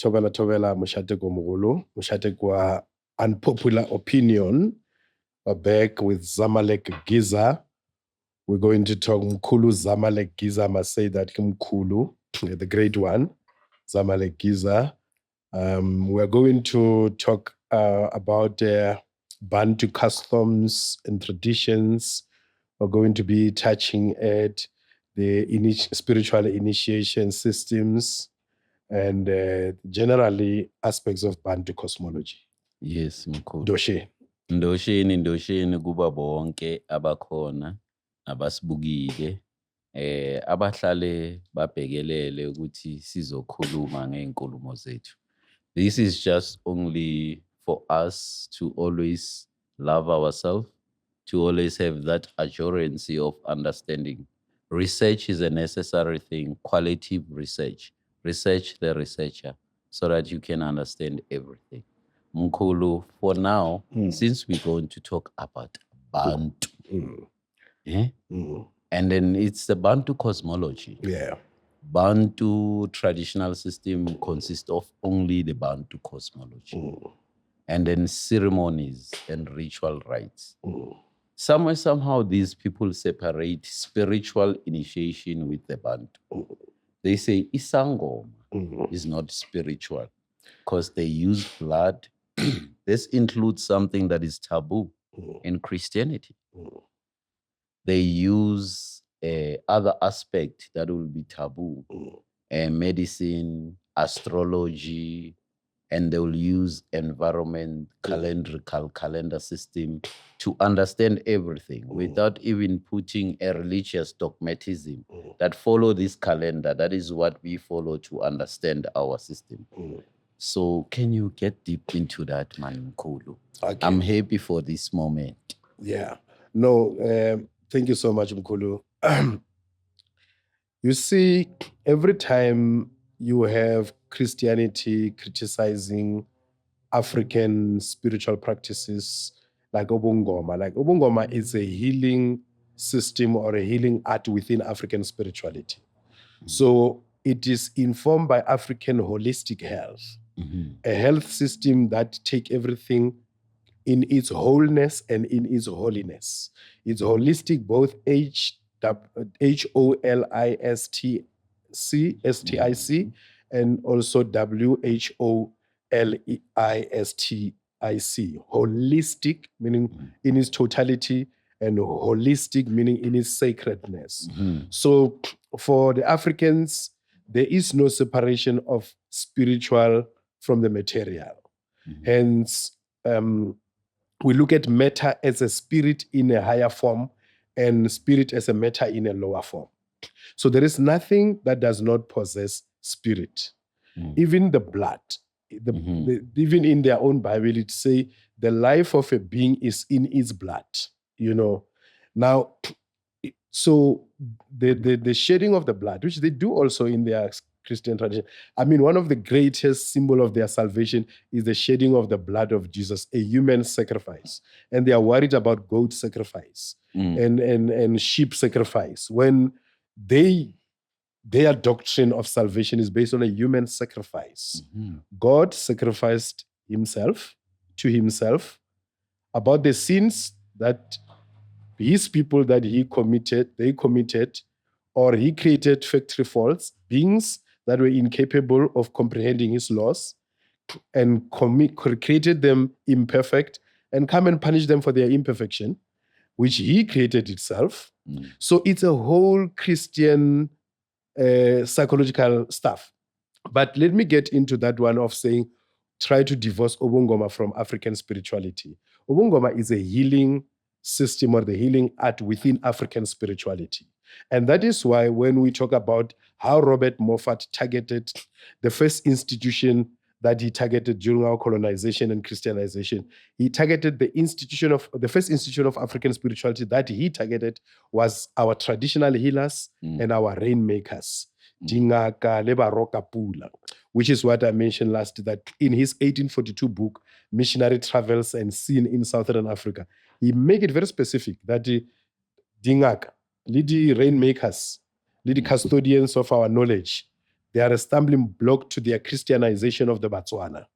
Tovela Mushate Gomugulu, Mushate Kwa Unpopular Opinion. We're back with Zamalek Giza. We're going to talk Mkulu Zamalek Giza. I must say that Mkulu, the great one, Zamalek Giza. We're going to talk about Bantu customs and traditions. We're going to be touching at the spiritual initiation systems and generally aspects of Bantu cosmology. Yes, mkhulu. Doshe. Ndosheni kuba bonke abakhona abasibukile abahlale babhekelele ukuthi sizokhuluma ngeenkulumo zethu. This is just only for us to always love ourselves, to always have that assurance of understanding. Research is a necessary thing, qualitative research. Research the researcher so that you can understand everything. Mkhulu, for now, since we're going to talk about Bantu, and then it's the Bantu cosmology. Yeah. Bantu traditional system consists of only the Bantu cosmology. And then ceremonies and ritual rites. Somehow these people separate spiritual initiation with the Bantu. They say sangoma is not spiritual because they use blood. This includes something that is taboo in Christianity. They use other aspect that will be taboo, medicine, astrology, and they will use environment, calendar system to understand everything without even putting a religious dogmatism that follow this calendar. That is what we follow to understand our system. So can you get deep into that, man, Mkhulu? Okay. I'm happy for this moment. Yeah. No, thank you so much, Mkhulu. You see, every time you have Christianity criticizing African spiritual practices like Ubungoma is a healing system or a healing art within African spirituality. So it is informed by African holistic health, a health system that take everything in its wholeness and in its holiness. It's holistic, both HOLISTIC and also WHOLEISTIC. Holistic, meaning in its totality, and holistic, meaning in its sacredness. So for the Africans, there is no separation of spiritual from the material. Hence, we look at matter as a spirit in a higher form and spirit as a matter in a lower form. So there is nothing that does not possess spirit. Even the blood, even in their own Bible, it say the life of a being is in its blood, you know. Now, so the shedding of the blood, which they do also in their Christian tradition. I mean, one of the greatest symbol of their salvation is the shedding of the blood of Jesus, a human sacrifice. And they are worried about goat sacrifice and sheep sacrifice when their doctrine of salvation is based on a human sacrifice. God sacrificed himself to himself about the sins that his people that they committed, or he created factory faults, beings that were incapable of comprehending his laws, and created them imperfect, and come and punish them for their imperfection, which he created itself. So it's a whole Christian psychological stuff. But let me get into that one of saying, try to divorce Ubungoma from African spirituality. Ubungoma is a healing system or the healing art within African spirituality. And that is why when we talk about how Robert Moffat targeted the first institution that he targeted during our colonization and Christianization, he targeted the first institution of African spirituality that he targeted was our traditional healers and our rainmakers, Dingaka, Lebaroka Pula, which is what I mentioned last, that in his 1842 book, Missionary Travels and Sin in Southern Africa, he make it very specific that Dingaka, the rainmakers, the custodians of our knowledge, they are a stumbling block to their Christianization of the Botswana.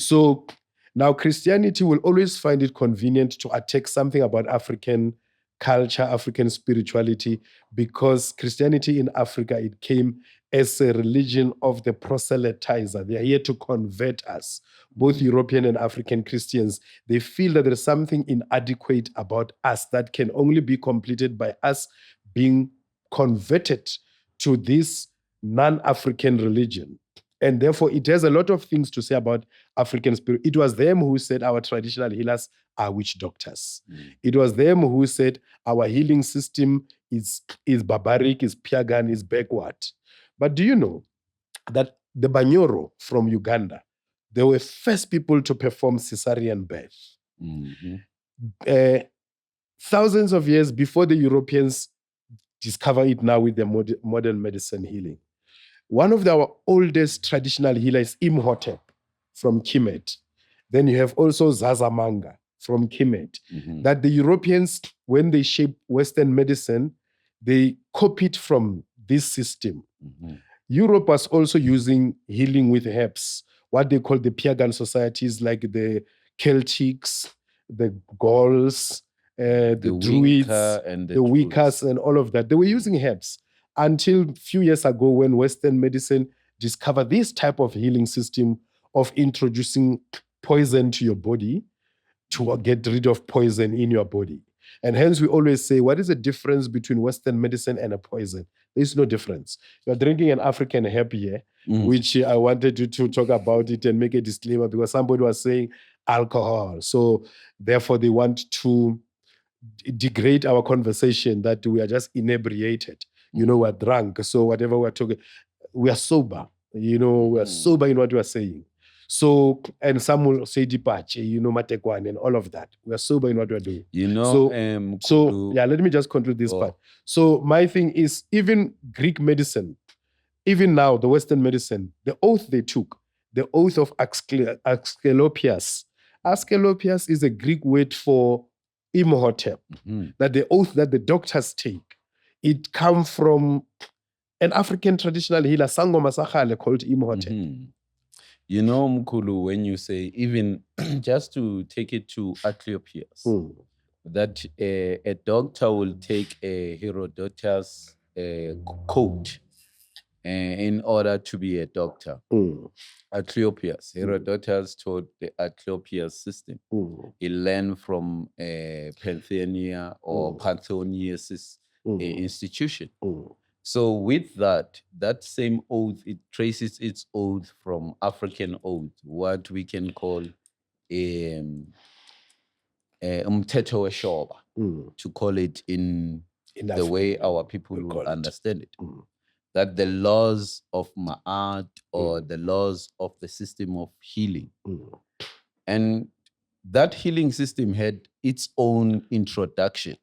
So now Christianity will always find it convenient to attack something about African culture, African spirituality, because Christianity in Africa, it came as a religion of the proselytizer. They are here to convert us, both European and African Christians. They feel that there's something inadequate about us that can only be completed by us being converted to this non-African religion. And therefore, it has a lot of things to say about African spirit. It was them who said our traditional healers are witch doctors. It was them who said our healing system is barbaric, is pagan, is backward. But do you know that the Bunyoro from Uganda, they were first people to perform cesarean birth. Thousands of years before the Europeans discover it now with their modern medicine healing. One of our oldest traditional healers is Imhotep from Kemet. Then you have also Zazamanga from Kemet. That the Europeans, when they shaped Western medicine, they copied from this system. Europe was also using healing with herbs, what they call the pagan societies like the Celtics, the Gauls, the Druids, the Wiccas, and all of that. They were using herbs until a few years ago when Western medicine discovered this type of healing system of introducing poison to your body to get rid of poison in your body. And hence we always say, what is the difference between Western medicine and a poison? There's no difference. You're drinking an African herb here, which I wanted you to talk about it and make a disclaimer because somebody was saying alcohol. So therefore they want to degrade our conversation that we are just inebriated. We're drunk. So whatever we're talking, we are sober. We are sober in what we are saying. So, and some will say dipache, matekwane and all of that. We are sober in what we are doing. Let me just conclude this part. So my thing is, even Greek medicine, even now, the Western medicine, the oath they took, the oath of Asclepius. Asclepius is a Greek word for Imhotep. That the oath that the doctors take, it comes from an African traditional healer, sangoma sakhale, called Imhotep. Mkulu, when you say, even just to take it to Asclepius, that a doctor will take a Herodotus coat in order to be a doctor. Asclepius, Herodotus taught the Asclepius system. He learned from Panthenia or Panthonius institution. So with that same oath, it traces its oath from African oath, what we can call umthetho weshoba, to call it in the African way our people will understand it. That the laws of Ma'at or the laws of the system of healing. And that healing system had its own introduction.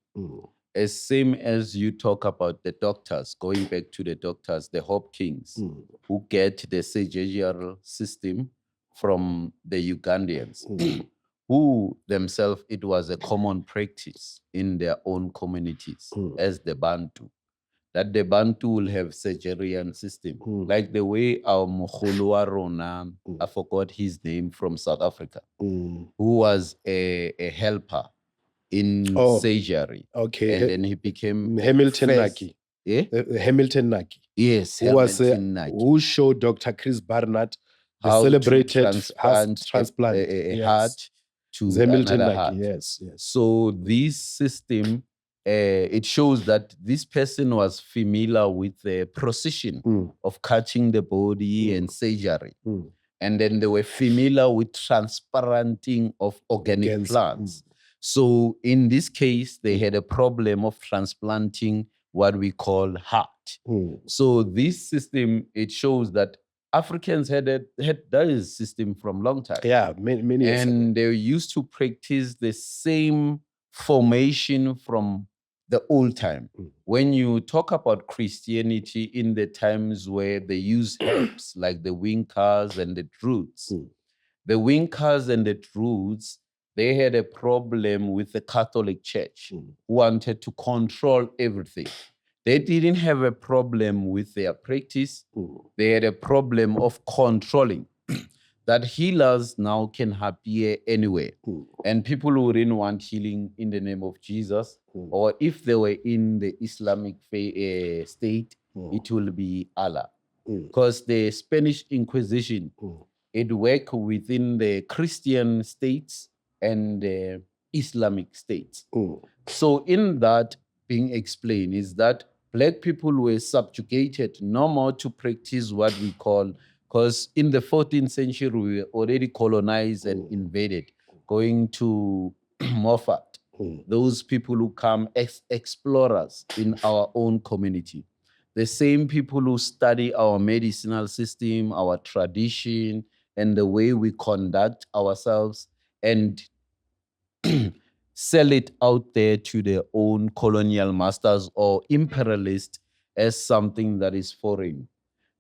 As same as you talk about the doctors, going back to the doctors, the Hopkins, who get the surgical system from the Ugandans, who themselves, it was a common practice in their own communities as the Bantu. That the Bantu will have surgery system. Like the way our Mokholo Rona, I forgot his name, from South Africa, who was a helper in surgery. Okay. And then he became Hamilton Naki. Yeah? Hamilton Naki. Yes, Hamilton Naki. Who showed Dr. Chris Barnett the celebrated transplant a heart to Hamilton another Naki. heart. Yes. So this system, it shows that this person was familiar with the precision of catching the body and surgery. And then they were familiar with transplanting of organic plants. So in this case, they had a problem of transplanting what we call heart. So this system, it shows that Africans had that system from long time. Yeah, many years ago. And they used to practice the same formation from the old time. When you talk about Christianity in the times where they use herbs like the Wiccas and the Druids, the Wiccas and the Druids, they had a problem with the Catholic Church who wanted to control everything. They didn't have a problem with their practice. They had a problem of controlling that healers now can appear anywhere. And people who didn't want healing in the name of Jesus, or if they were in the Islamic state, it will be Allah. Because the Spanish Inquisition, it worked within the Christian states and the Islamic states. So in that being explained is that Black people were subjugated no more to practice what we call, because in the 14th century we were already colonized and invaded, going to Moffat, those people who come explorers in our own community. The same people who study our medicinal system, our tradition, and the way we conduct ourselves and sell it out there to their own colonial masters or imperialists as something that is foreign.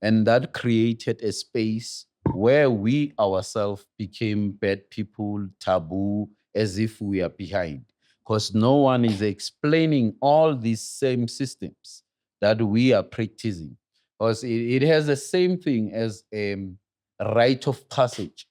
And that created a space where we ourselves became bad people, taboo, as if we are behind. Because no one is explaining all these same systems that we are practicing. Because it has the same thing as a rite of passage.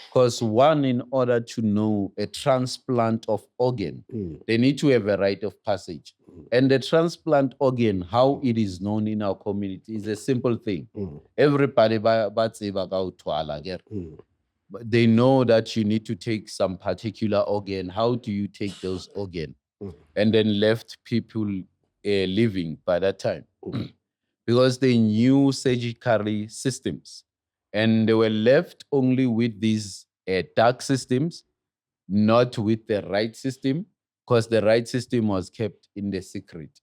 Because one, in order to know a transplant of organ, they need to have a rite of passage. And the transplant organ, how it is known in our community, is a simple thing. Everybody, but they know that you need to take some particular organ. How do you take those organs? And then left people living by that time. Because they knew surgically systems. And they were left only with these dark systems, not with the right system, because the right system was kept in the secret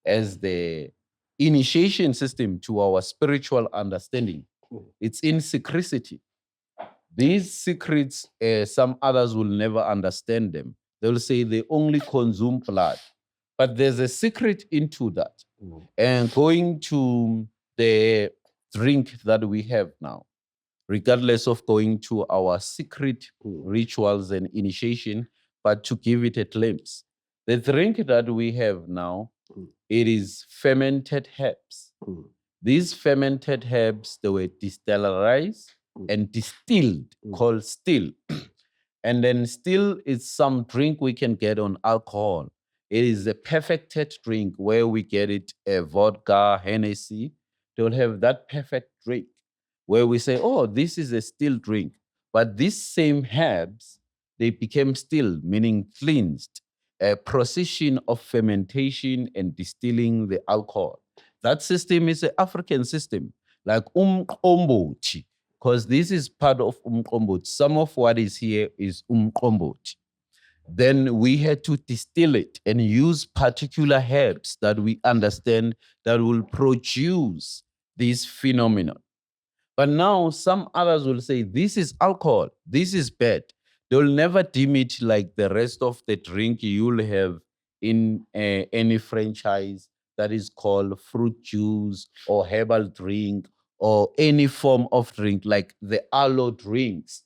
as the initiation system to our spiritual understanding. It's in secrecy. These secrets, some others will never understand them. They'll say they only consume blood. But there's a secret into that. And going to the drink that we have now, regardless of going to our secret rituals and initiation, but to give it a glimpse. The drink that we have now, it is fermented herbs. These fermented herbs, they were distillerized and distilled, called still. And then still is some drink we can get on alcohol. It is a perfected drink where we get it, a vodka, Hennessy. They'll have that perfect drink where we say, oh, this is a still drink. But these same herbs, they became still, meaning cleansed, a procession of fermentation and distilling the alcohol. That system is an African system, like umqombothi, because this is part of umqombothi. Some of what is here is umqombothi. Then we had to distill it and use particular herbs that we understand that will produce this phenomenon. But now some others will say, this is alcohol, this is bad. They'll never deem it like the rest of the drink you'll have in any franchise that is called fruit juice or herbal drink or any form of drink like the aloe drinks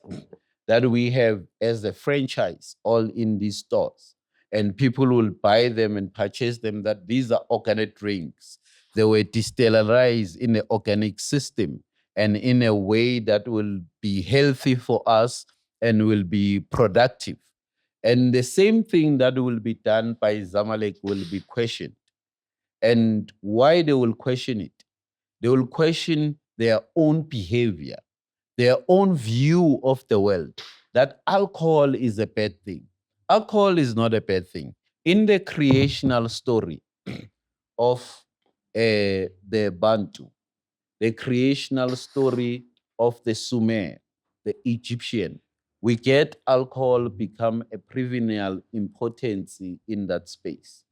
that we have as a franchise all in these stores. And people will buy them and purchase them that these are organic drinks. They were distillerized in the organic system and in a way that will be healthy for us and will be productive. And the same thing that will be done by Zamalek will be questioned. And why they will question it? They will question their own behavior, their own view of the world, that alcohol is a bad thing. Alcohol is not a bad thing. In the creational story of the Bantu, the creational story of the Sumer, the Egyptian, we get alcohol become a perennial importance in that space.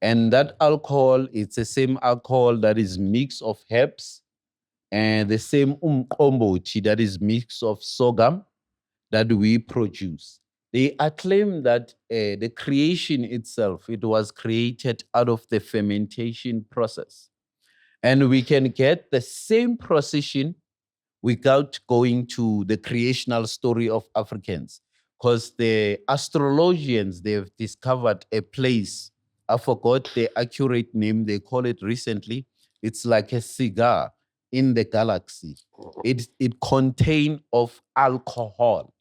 And that alcohol, it's the same alcohol that is mix of herbs and the same umqombothi that is mix of sorghum that we produce. They acclaim that the creation itself, it was created out of the fermentation process. And we can get the same procession without going to the creational story of Africans, because the astrologians, they've discovered a place I forgot the accurate name. They call it recently. It's like a cigar in the galaxy. It contains of alcohol,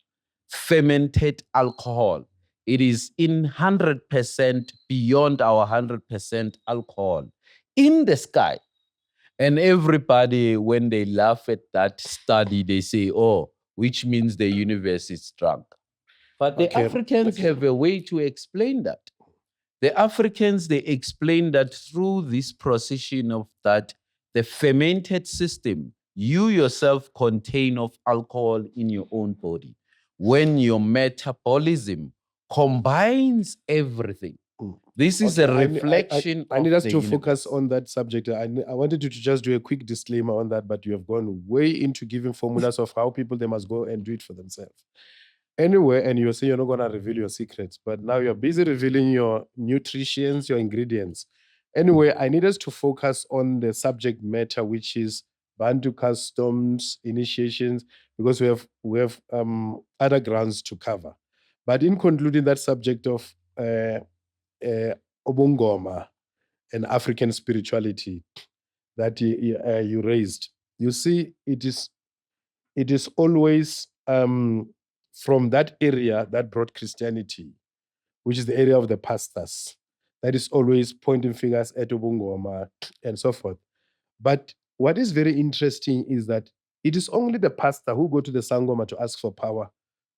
fermented alcohol. It is in 100% beyond our 100% alcohol in the sky. And everybody, when they laugh at that study, they say, oh, which means the universe is drunk. But the Africans have a way to explain that. The Africans, they explain that through this procession of that, the fermented system, you yourself contain of alcohol in your own body. When your metabolism combines everything, this is a reflection I need us of to the focus universe. on that subject. I wanted you to just do a quick disclaimer on that, but you have gone way into giving formulas of how people they must go and do it for themselves. Anyway, and you're saying you're not going to reveal your secrets, but now you're busy revealing your nutritions, your ingredients. Anyway, I need us to focus on the subject matter, which is Bantu customs, initiations, because we have other grounds to cover. But in concluding that subject of Obungoma and African spirituality that you raised, you see, it is always from that area that brought Christianity, which is the area of the pastors, that is always pointing fingers at Obungoma and so forth. But what is very interesting is that it is only the pastor who go to the sangoma to ask for power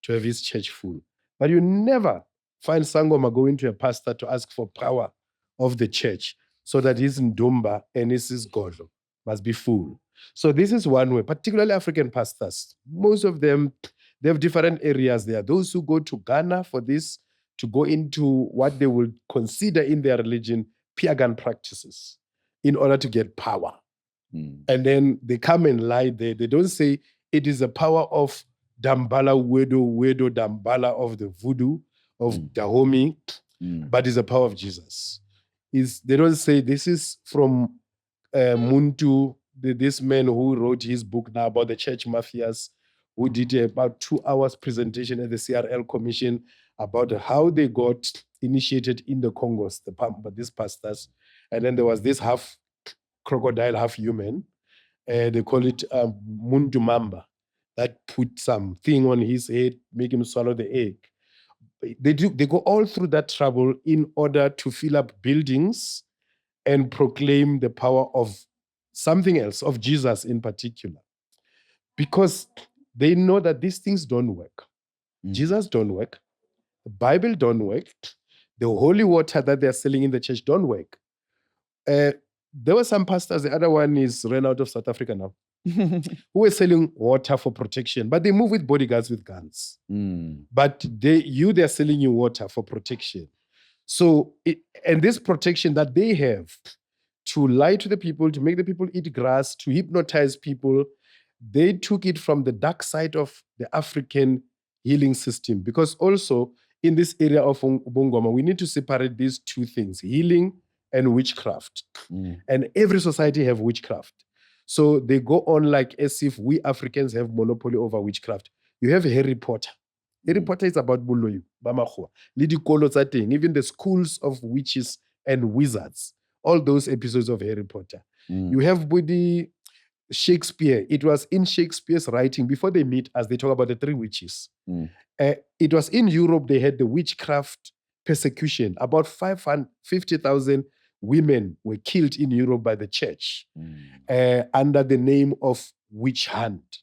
to have his church full. But you never find sangoma going to a pastor to ask for power of the church so that his ndumba and his godlo must be full. So this is one way, particularly African pastors. Most of them, they have different areas. There are those who go to Ghana for this, to go into what they will consider in their religion pagan practices in order to get power. And then they come and lie there. They don't say it is the power of Dambala Wedo Dambala of the voodoo, of Dahomey, but it's the power of Jesus. They don't say this is from Muntu, this man who wrote his book now about the church mafias, who did about 2 hours presentation at the CRL Commission about how they got initiated in the Congos, these pastors. And then there was this half crocodile, half human. They call it Muntu Mamba, that put something on his head, make him swallow the egg. They go all through that trouble in order to fill up buildings and proclaim the power of something else, of Jesus in particular. Because they know that these things don't work. Jesus don't work. The Bible don't work. The holy water that they're selling in the church don't work. There were some pastors, the other one is ran out of South Africa now, who were selling water for protection, but they move with bodyguards with guns. But they're selling you water for protection. So, and this protection that they have to lie to the people, to make the people eat grass, to hypnotize people, they took it from the dark side of the African healing system. Because also in this area of Bongoma, we need to separate these two things, healing and witchcraft. And every society have witchcraft. So they go on like as if we Africans have monopoly over witchcraft. You have Harry Potter. Harry Potter is about Boloyu, Bamakhua, Lidikolo Zateng, even the schools of witches and wizards. All those episodes of Harry Potter. You have Budi Shakespeare. It was in Shakespeare's writing, before they meet us, they talk about the 3 witches. It was in Europe, they had the witchcraft persecution. About 550,000 women were killed in Europe by the church under the name of witch hunt.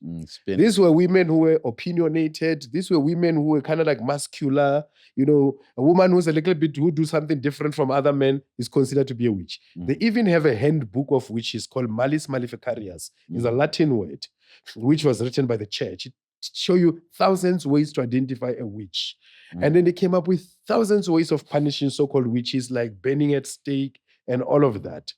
These were women who were opinionated. These were women who were kind of like muscular. You know, a woman who's a little bit, who do something different from other men is considered to be a witch. They even have a handbook of witches called Malleus Maleficarius. It's a Latin word, which was written by the church. It shows you thousands ways to identify a witch. And then they came up with thousands of ways of punishing so-called witches, like burning at stake and all of that.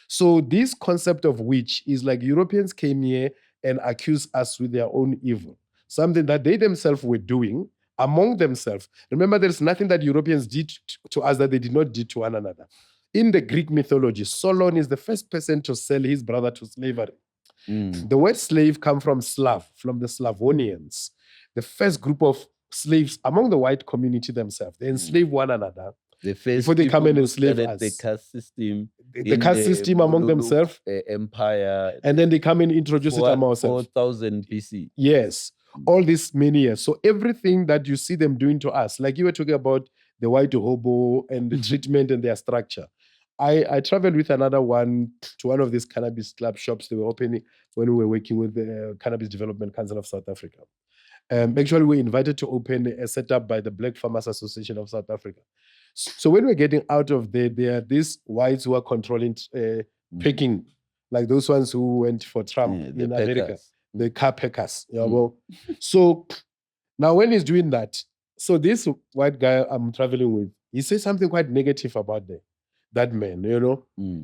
So this concept of witch is like Europeans came here and accused us with their own evil, something that they themselves were doing among themselves. Remember, there's nothing that Europeans did to us that they did not do to one another. In the Greek mythology, Solon is the first person to sell his brother to slavery. The word slave comes from Slav, from the Slavonians, the first group of slaves among the white community themselves. They enslave one another. The first before they come people and who enslave started the us. caste system, The caste system among themselves, empire, and then they come and introduce it among ourselves. 4000 BC. Yes, all these many years. So everything that you see them doing to us, like you were talking about the white hobo and the treatment and their structure. I traveled with another one to one of these cannabis club shops they were opening when we were working with the Cannabis Development Council of South Africa. Actually, we were invited to open a setup by the Black Farmers Association of South Africa. So when we're getting out of there are these whites who are controlling picking, like those ones who went for Trump in America, the car packers. Well, so now when he's doing that, so this white guy I'm traveling with, he said something quite negative about that man,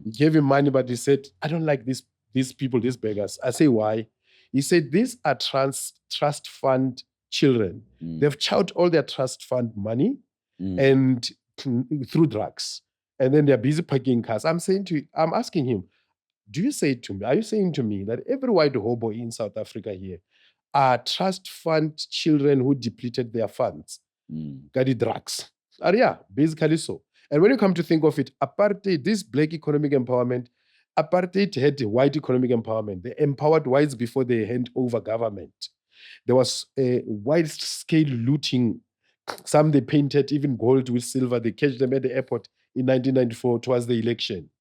He gave him money, but he said, I don't like these people, these beggars. I say, why? He said, these are trust fund children. They've chowed all their trust fund money and through drugs. And then they're busy packing cars. I'm asking him, are you saying to me that every white hobo in South Africa here are trust fund children who depleted their funds? Got the drugs. Yeah, basically so. And when you come to think of it, apartheid, this black economic empowerment, apartheid had white economic empowerment. They empowered whites before they hand over government. There was a wide-scale looting. Some they painted even gold with silver. They catch them at the airport in 1994 towards the election.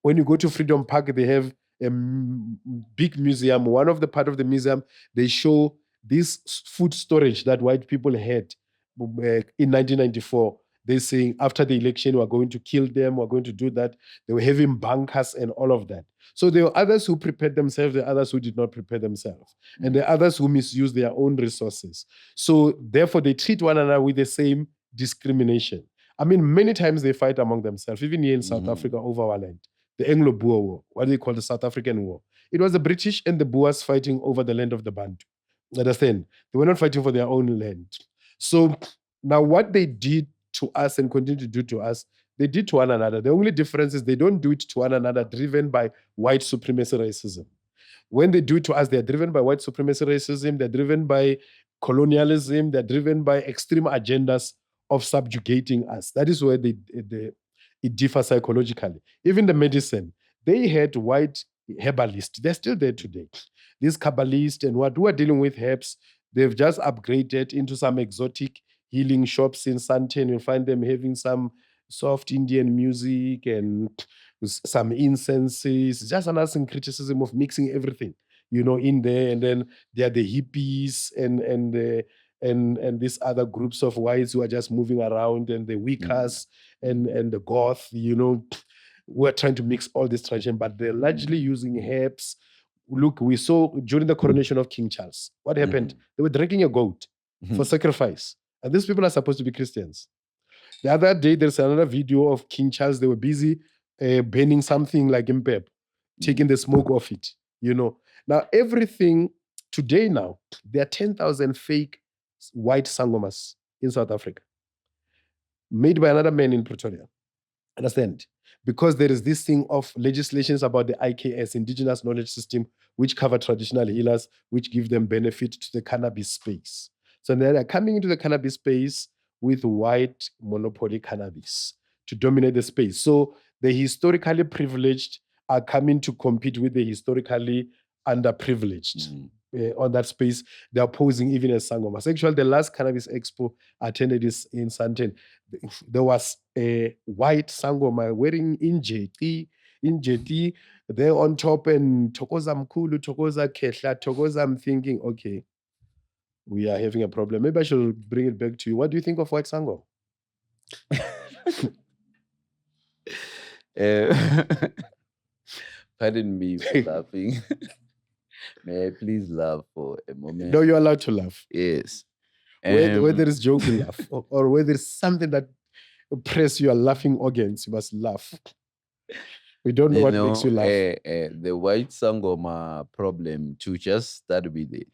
When you go to Freedom Park, they have a big museum. One of the part of the museum, they show this food storage that white people had in 1994. They're saying after the election, we're going to kill them, we're going to do that. They were having bunkers and all of that. So there were others who prepared themselves, there are others who did not prepare themselves. And there are others who misuse their own resources. So therefore, they treat one another with the same discrimination. I mean, many times they fight among themselves, even here in South Africa over our land. The Anglo-Boer War, what they call the South African War. It was the British and the Boers fighting over the land of the Bantu. Understand? They were not fighting for their own land. So now what they did to us and continue to do to us, they did to one another. The only difference is they don't do it to one another driven by white supremacy racism. When they do it to us, they're driven by white supremacy racism, they're driven by colonialism, they're driven by extreme agendas of subjugating us. That is where it differs psychologically. Even the medicine, they had white herbalists. They're still there today. These Kabbalists and who are dealing with herbs, they've just upgraded into some exotic healing shops in Sandton. You'll find them having some soft Indian music and some incenses. Just another criticism of mixing everything, in there. And then there are the hippies and these other groups of whites who are just moving around, and the Wiccas and the goth, we're trying to mix all this tradition, but they're largely using herbs. Look, we saw during the coronation of King Charles, what happened? They were drinking a goat for sacrifice. And these people are supposed to be Christians. The other day, there's another video of King Charles. They were busy burning something like impep, taking the smoke off it, Now, everything today now, there are 10,000 fake white sangomas in South Africa, made by another man in Pretoria. Understand? Because there is this thing of legislations about the IKS, Indigenous Knowledge System, which cover traditional healers, which give them benefit to the cannabis space. So now they're coming into the cannabis space with white monopoly cannabis to dominate the space. So the historically privileged are coming to compete with the historically underprivileged. On that space, they're posing even as sangomas. Actually, the last cannabis expo I attended is in Sandton. There was a white sangoma wearing injeti, there on top, and Tokoza Mkulu, Tokoza Kehla, Tokoza. I'm thinking, okay, we are having a problem. Maybe I should bring it back to you. What do you think of white sango? Pardon me for laughing. May I please laugh for a moment? No, you're allowed to laugh. Yes. Where there is joke, you laugh. Or where there's something that press your laughing organs, you must laugh. We don't know what makes you laugh. The white sangoma problem, to just start with it.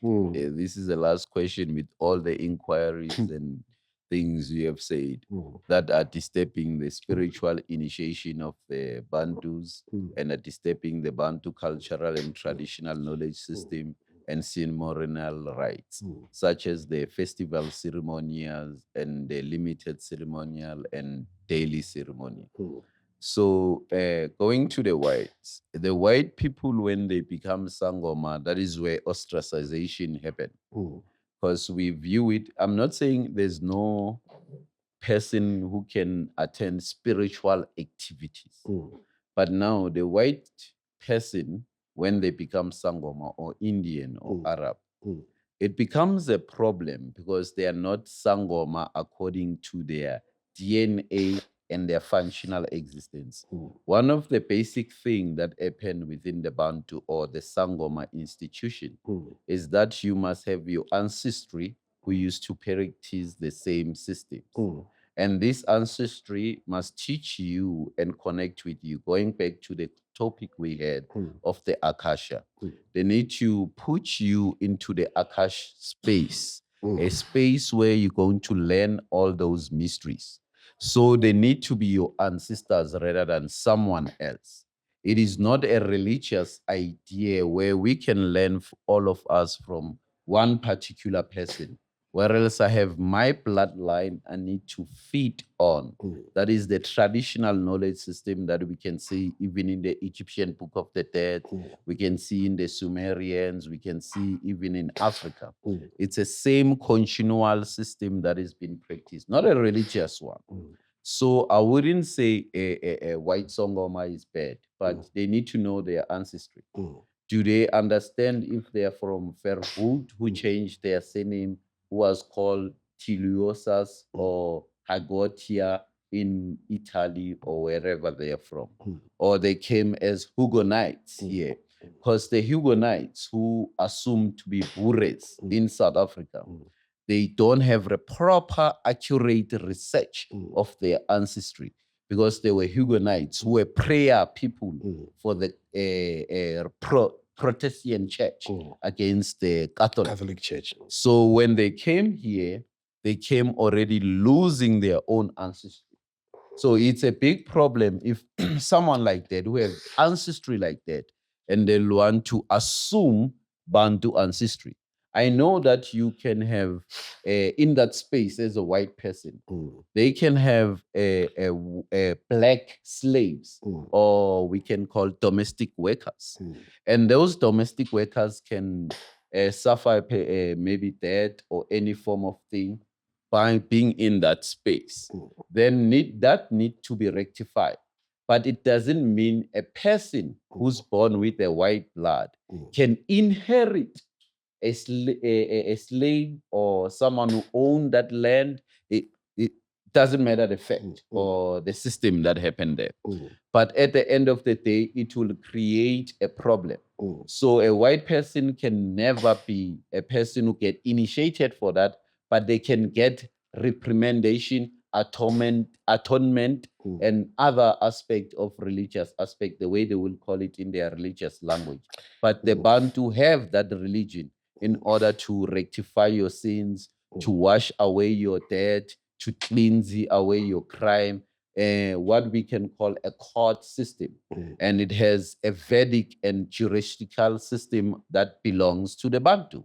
This is the last question with all the inquiries and things you have said that are disturbing the spiritual initiation of the Bantus and are disturbing the Bantu cultural and traditional knowledge system and ceremonial rites, such as the festival ceremonials and the limited ceremonial and daily ceremony. So going to the white people, when they become sangoma, that is where ostracization happened. Because we view it, I'm not saying there's no person who can attend spiritual activities. But now the white person, when they become sangoma or Indian or Arab, it becomes a problem because they are not sangoma according to their DNA and their functional existence. One of the basic things that happen within the Bantu or the sangoma institution is that you must have your ancestry who used to practice the same systems. And this ancestry must teach you and connect with you. Going back to the topic we had of the Akasha, they need to put you into the Akash space, a space where you're going to learn all those mysteries. So they need to be your ancestors rather than someone else. It is not a religious idea where we can learn all of us from one particular person. Whereas I have my bloodline I need to feed on. That is the traditional knowledge system that we can see even in the Egyptian Book of the Dead. We can see in the Sumerians. We can see even in Africa. It's a same continual system that is being practiced, not a religious one. So I wouldn't say a white sangoma is bad, but they need to know their ancestry. Do they understand if they are from Verwoerd, who changed their surname, who was called Tiliosas or Hagotia in Italy or wherever they are from? Or they came as Huguenots here. Because the Huguenots, who assumed to be Boers in South Africa, they don't have a proper, accurate research of their ancestry because they were Huguenots who were prayer people for the Protestant church against the Catholic Church. So when they came here, they came already losing their own ancestry. So it's a big problem if someone like that, who have ancestry like that, and they want to assume Bantu ancestry. I know that you can have, in that space as a white person, they can have a black slaves, or we can call domestic workers. And those domestic workers can suffer maybe death or any form of thing by being in that space. Then that need to be rectified. But it doesn't mean a person who's born with a white blood can inherit a slave or someone who owned that land. It doesn't matter the fact or the system that happened there. But at the end of the day, it will create a problem. So a white person can never be a person who get initiated for that, but they can get reprimandation, atonement, and other aspect of religious aspect, the way they will call it in their religious language. But the Bantu have that religion in order to rectify your sins, to wash away your debt, to cleanse away your crime, what we can call a court system. And it has a Vedic and juridical system that belongs to the Bantu.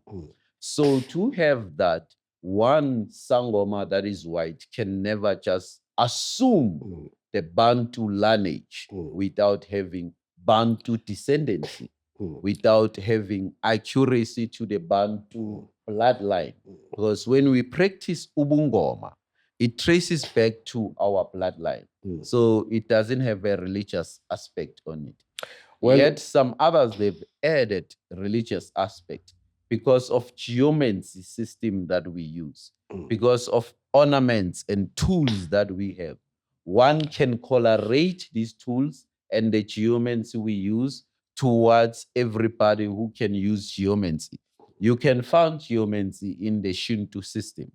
So to have that, one sangoma that is white can never just assume the Bantu lineage without having Bantu descendancy, without having accuracy to the Bantu bloodline. Because when we practice Ubungoma, it traces back to our bloodline. So it doesn't have a religious aspect on it. Well, yet some others, they've added religious aspect because of geomancy system that we use, because of ornaments and tools that we have. One can correlate these tools and the geomancy we use towards everybody who can use geomancy. You can find geomancy in the Shinto system,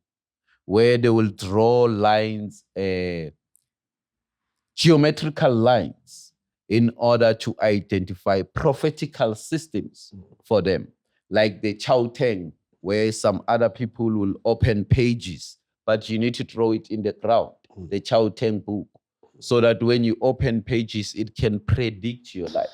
where they will draw lines, geometrical lines, in order to identify prophetical systems for them, like the Chauteng, where some other people will open pages, but you need to throw it in the ground, the Chauteng book, so that when you open pages, it can predict your life.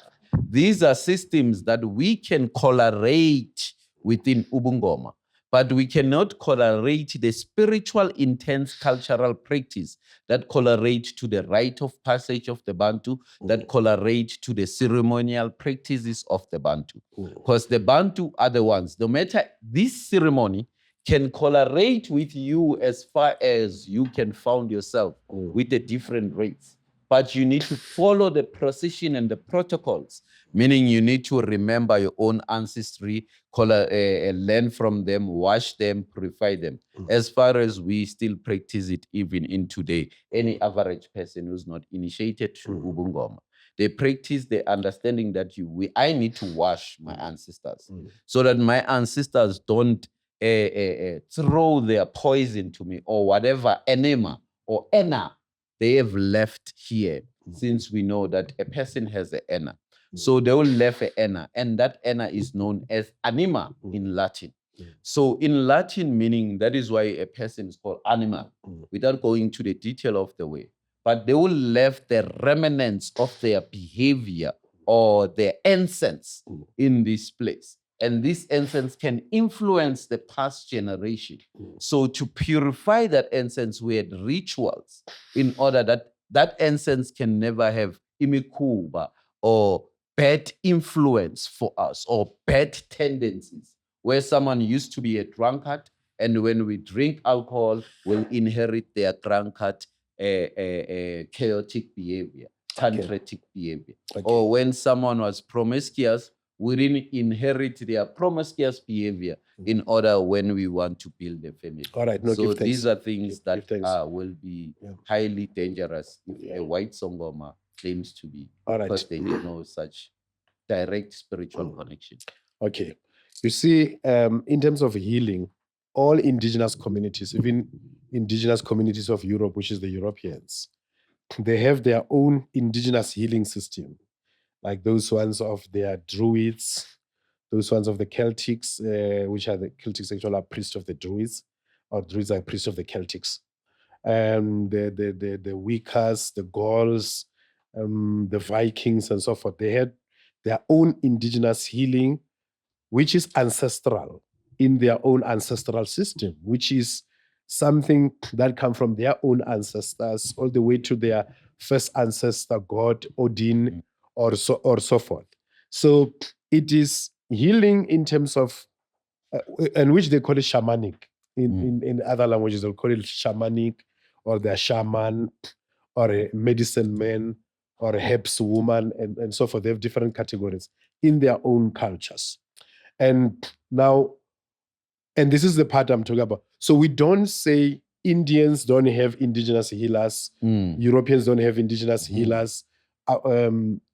These are systems that we can correlate within Ubungoma. But we cannot correlate the spiritual intense cultural practice that correlate to the rite of passage of the Bantu, that correlate to the ceremonial practices of the Bantu. Because the Bantu are the ones, no matter this ceremony can correlate with you as far as you can found yourself with the different rates. But you need to follow the procession and the protocols, meaning you need to remember your own ancestry, learn from them, wash them, purify them. As far as we still practice it even in today, any average person who's not initiated to Ubungoma, they practice the understanding that I need to wash my ancestors so that my ancestors don't throw their poison to me or whatever enema or enna they have left here, since we know that a person has an enna. So they will left an enna, and that enna is known as anima in Latin. So in Latin meaning, that is why a person is called anima, without going to the detail of the way. But they will left the remnants of their behavior or their essence in this place. And this essence can influence the past generation. So to purify that essence, we had rituals in order that that essence can never have imikuba or bad influence for us or bad tendencies, where someone used to be a drunkard, and when we drink alcohol, we'll inherit their drunkard chaotic behavior, tantric behavior. Or when someone was promiscuous, we didn't inherit their promiscuous behavior in order when we want to build a family. All right. So these are things that will be highly dangerous if a white Sangoma claims to be, because they don't know such direct spiritual connection. Okay. You see, in terms of healing, all indigenous communities, even indigenous communities of Europe, which is the Europeans, they have their own indigenous healing system. Like those ones of their Druids, those ones of the Celtics, which are the Celtics actually are priests of the Druids, or Druids are priests of the Celtics. The Wiccas, the Gauls, the Vikings, and so forth. They had their own indigenous healing, which is ancestral in their own ancestral system, which is something that come from their own ancestors all the way to their first ancestor, God, Odin, or so forth. So it is healing in terms of, and which they call it shamanic. In other languages, they'll call it shamanic, or the shaman, or a medicine man, or a herbs woman, and so forth. They have different categories in their own cultures. And now, and this is the part I'm talking about. So we don't say Indians don't have indigenous healers, Europeans don't have indigenous healers,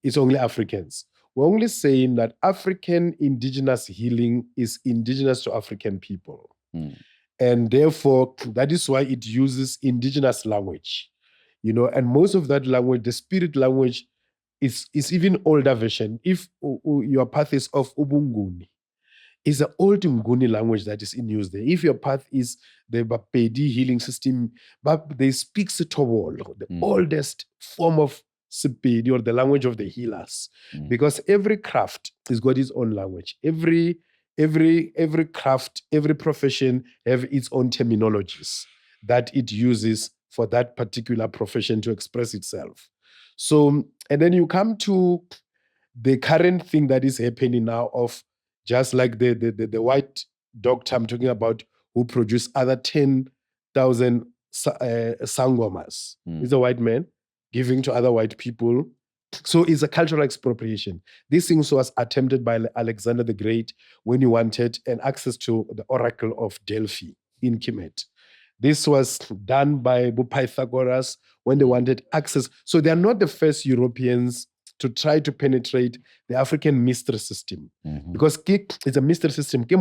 it's only Africans. We're only saying that African indigenous healing is indigenous to African people. And therefore, that is why it uses indigenous language, and most of that language, the spirit language, is even older version. If your path is of Ubunguni, it's an old Nguni language that is in use there. If your path is the Bapedi healing system, but they speak Sitowol, the oldest form of Sepedi, or the language of the healers, because every craft has got its own language. Every craft, every profession have its own terminologies that it uses for that particular profession to express itself. So, and then you come to the current thing that is happening now of just like the white doctor I'm talking about, who produced other 10,000 sangomas. He's a white man giving to other white people. So it's a cultural expropriation. This thing was attempted by Alexander the Great when he wanted an access to the Oracle of Delphi in Kemet. This was done by Pythagoras when they wanted access. So they are not the first Europeans to try to penetrate the African mystery system. Because it's a mystery system. It's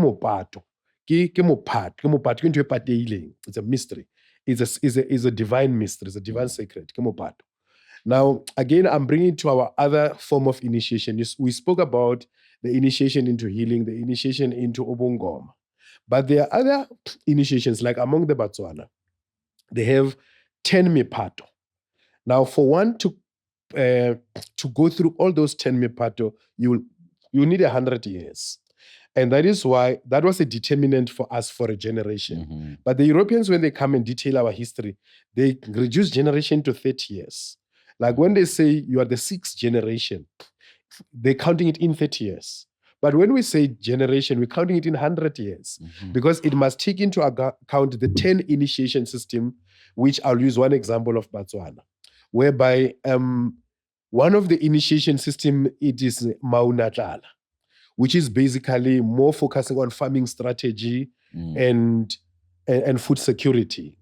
a mystery. It's a divine mystery. It's a divine secret. Now, again, I'm bringing to our other form of initiation. We spoke about the initiation into healing, the initiation into Obongoma. But there are other initiations, like among the Botswana. They have 10 mipato. Now, for one to go through all those 10 mipato, you need 100 years. And that is why that was a determinant for us for a generation. But the Europeans, when they come and detail our history, they reduce generation to 30 years. Like when they say you are the 6th generation, they're counting it in 30 years. But when we say generation, we're counting it in 100 years because it must take into account the 10 initiation system, which I'll use one example of Botswana, whereby one of the initiation system, it is Maunatala, which is basically more focusing on farming strategy and food security.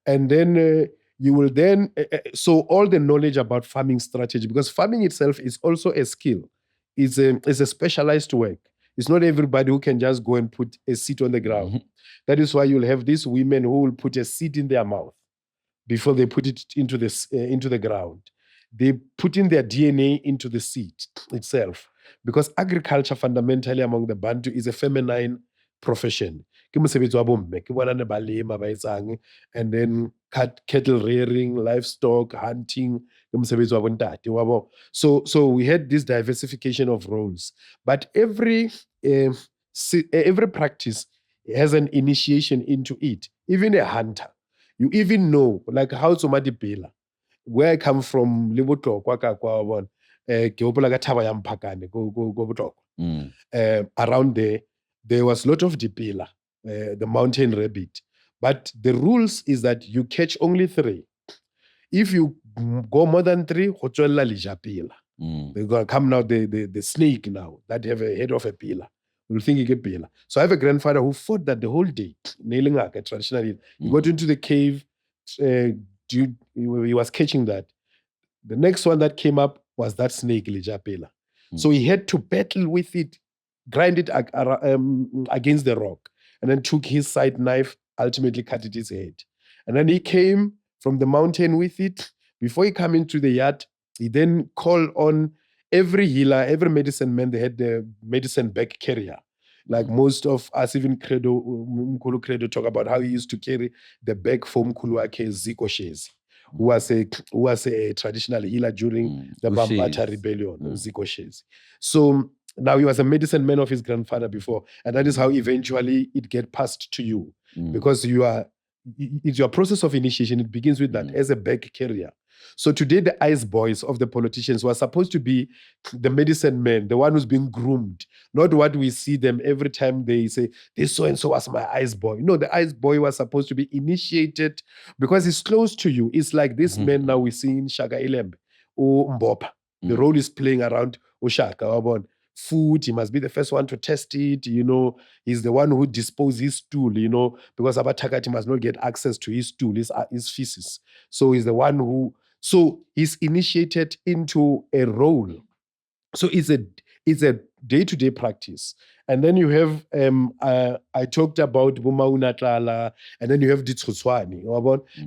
And then you will then, so all the knowledge about farming strategy, because farming itself is also a skill, is a specialized work. It's not everybody who can just go and put a seed on the ground. That is why you'll have these women who will put a seed in their mouth before they put it into the ground. They put in their DNA into the seed itself, because agriculture fundamentally among the Bantu is a feminine profession. And then cattle rearing, livestock, hunting. So we had this diversification of roles. But every practice has an initiation into it. Even a hunter, you even know, like how somebody pela. Where I come from, around there was a lot of dipila, the mountain rabbit. But the rules is that you catch only 3. If you go more than 3, they're going to come now, the snake now, that have a head of a pillar. Will think you get pillar. So I have a grandfather who fought that the whole day, nailing a traditionally. He got into the cave, he was catching that. The next one that came up was that snake, Lijapela. So he had to battle with it, grind it against the rock, and then took his side knife, ultimately cut it his head. And then he came from the mountain with it. Before he came into the yard, he then called on every healer, every medicine man. They had the medicine bag carrier. Like most of us, even Mkulu Credo talk about how he used to carry the bag for Mkulu Ake Ziko Shezi, who was a traditional healer during the Bambata rebellion, Ziko Shezi. So now he was a medicine man of his grandfather before, and that is how eventually it get passed to you, because it's your process of initiation. It begins with that as a bag carrier. So today, the ice boys of the politicians were supposed to be the medicine men, the one who's being groomed, not what we see them every time they say, this so-and-so was my ice boy. No, the ice boy was supposed to be initiated because it's close to you. It's like this man now we see in Shaka Ilembe or Mbopa. The role is playing around Oshaka. Food, he must be the first one to test it, he's the one who disposes his stool, because Abatakati must not get access to his stool, his feces. So he's the one who, so he's initiated into a role. So it's a day-to-day practice. And then you have, I talked about Bumaunatala, and then you have Ditsutswani.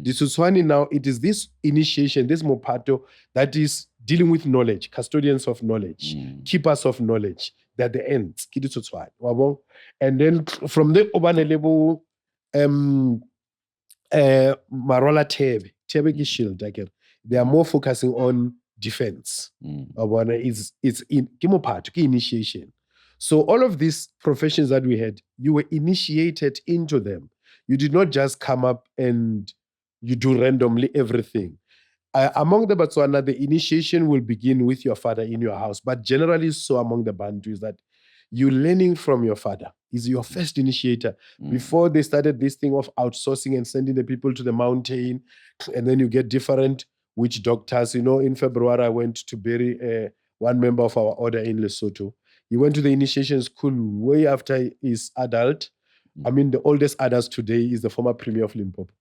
Ditsutswani now, it is this initiation, this mopato, that is dealing with knowledge, custodians of knowledge, keepers of knowledge. They're the ends. And then from the Obanelebu, Marola Tebe Shield, they are more focusing on defense. It's in initiation. So all of these professions that we had, you were initiated into them. You did not just come up and you do randomly everything. Among the Botswana, the initiation will begin with your father in your house. But generally, so among the Bantu is that you're learning from your father. He's your first initiator. Before they started this thing of outsourcing and sending the people to the mountain, and then you get different witch doctors. In February, I went to bury one member of our order in Lesotho. He went to the initiation school way after his adult. I mean, the oldest adult today is the former premier of Limpopo.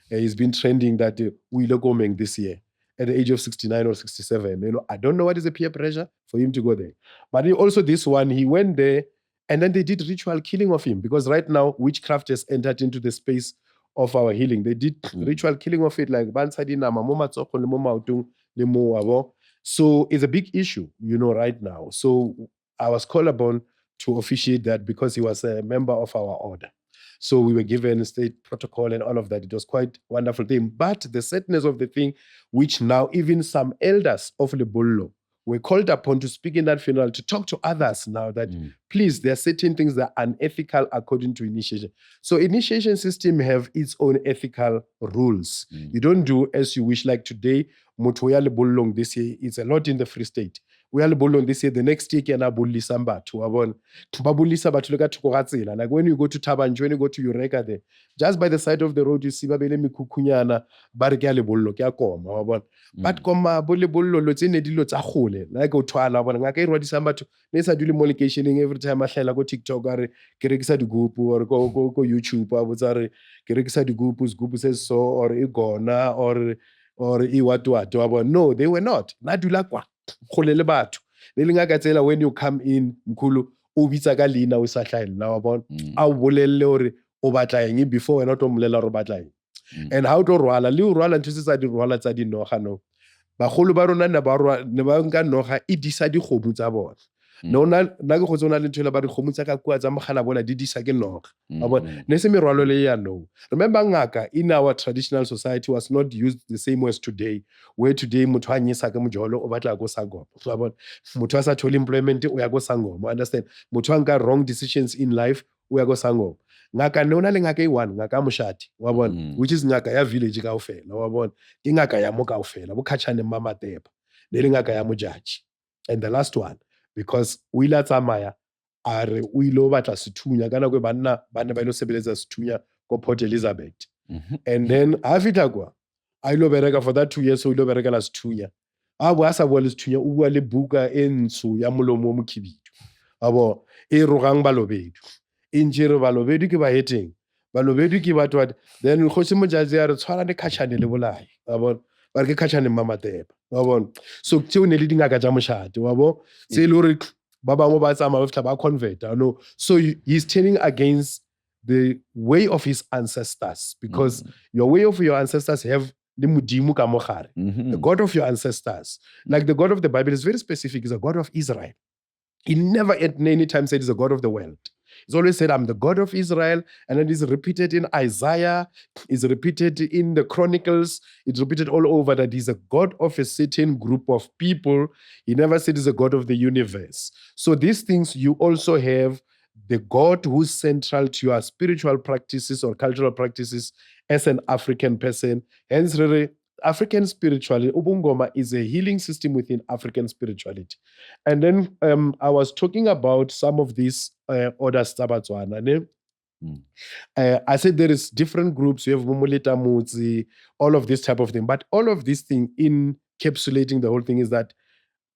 He's been trending that we Gomeng this year at the age of 69 or 67. I don't know what is the peer pressure for him to go there. But this one, he went there, and then they did ritual killing of him, because right now witchcraft has entered into the space of our healing. They did ritual killing of it, like so it's a big issue, right now. So I was called upon to officiate that because he was a member of our order. So we were given state protocol and all of that. It was quite a wonderful thing. But the sadness of the thing, which now even some elders of Lebollo were called upon to speak in that funeral to talk to others now that please, there are certain things that are unethical according to initiation. So initiation system have its own ethical rules. You don't do as you wish. Like today, motho ya lebollong this year, it's a lot in the Free State. We are lebollong this year, the next year can bullisa batho wa bona. Ba bullisa batho le ka thoko ga tsela. Like when you go to Tabanjo, when you go to Eureka there, just by the side of the road you see ba bele mekhukunyana ba re ke ya lebollo ke ya koma wa bona. But koma bo lebollo lo tsene dilo tsa gole. Like o thwala wa bona ngaka e rwadisa batho ne sa dule mo locationing every time a hlela go TikTok are ke rekisa digupu or go YouTube a botsa re ke rekisa digupu se so or e gona or e what wa bona. No, they were not. Na dula kwa gole le batho. Le ngaka tsela when you come in mkhulu o bitsa ka leina o sa hlaela wa bona. A o bolelle hore o batla eng before wena o tlo mmolela re batla eng. And how to rwala le rwala ntse tsa di rwala tsa di noga no bagolo ba rona ne ba nka noga e disa dikgomo tsa bona no na ke go tsona le nthola ba dikgomo tsa ka kua tsa mogala bona di disa ke noga ba bona ne se merwalo le ya no. Remember ngaka in our traditional society was not used the same way as today, where today motho a nyisa ke mojolo o batla go sangoma ba bona motho a sa thole employment o ya go sangoma, understand, motho a nka wrong decisions in life o ya go sangoma. Ngaka nona le ngaka e1 ngaka moshati wa bona which is ngaka ya village ka ofela wa bona ke ngaka ya mo ka ofela bo khatshane mama tepa le ngaka ya mojaji. And the last one because o ile tsamaya a re o ile o batla sethunya kana go banna ba ile sebeletsa sethunya ko Port Elizabeth. And then a fita kwa a ile bereka for that 2 years o ile bereka la sethunya a bo a sa bua le sethunya o bua le buka e ntsho ya molomo mo khibidu abo e rogang balobedu injere balobedu ke ba heteng balobedu ke batho then go se mojaji ya re tshwara le khatshane le bolai wa bona ba re ke khatshane mama tepa wa bona. So tseo ne le dingaka tsa moshate wa bo se le re ba bangwe ba tsama ba fitla ba convert no. So he's turning against the way of his ancestors because your way of your ancestors have the mudimu ka mogare. The God of your ancestors, like the God of the Bible is very specific, is a God of Israel. He never at any time said he's a God of the world. He's always said, I'm the God of Israel. And then it's repeated in Isaiah. It's repeated in the Chronicles. It's repeated all over that he's a God of a certain group of people. He never said he's a God of the universe. So these things, you also have the God who's central to your spiritual practices or cultural practices as an African person. Hence, really, African spirituality, Ubungoma is a healing system within African spirituality. And then I was talking about some of these other Stabatswana. I said there is different groups. You have Mumulita Mutsi, all of this type of thing. But all of this thing encapsulating the whole thing is that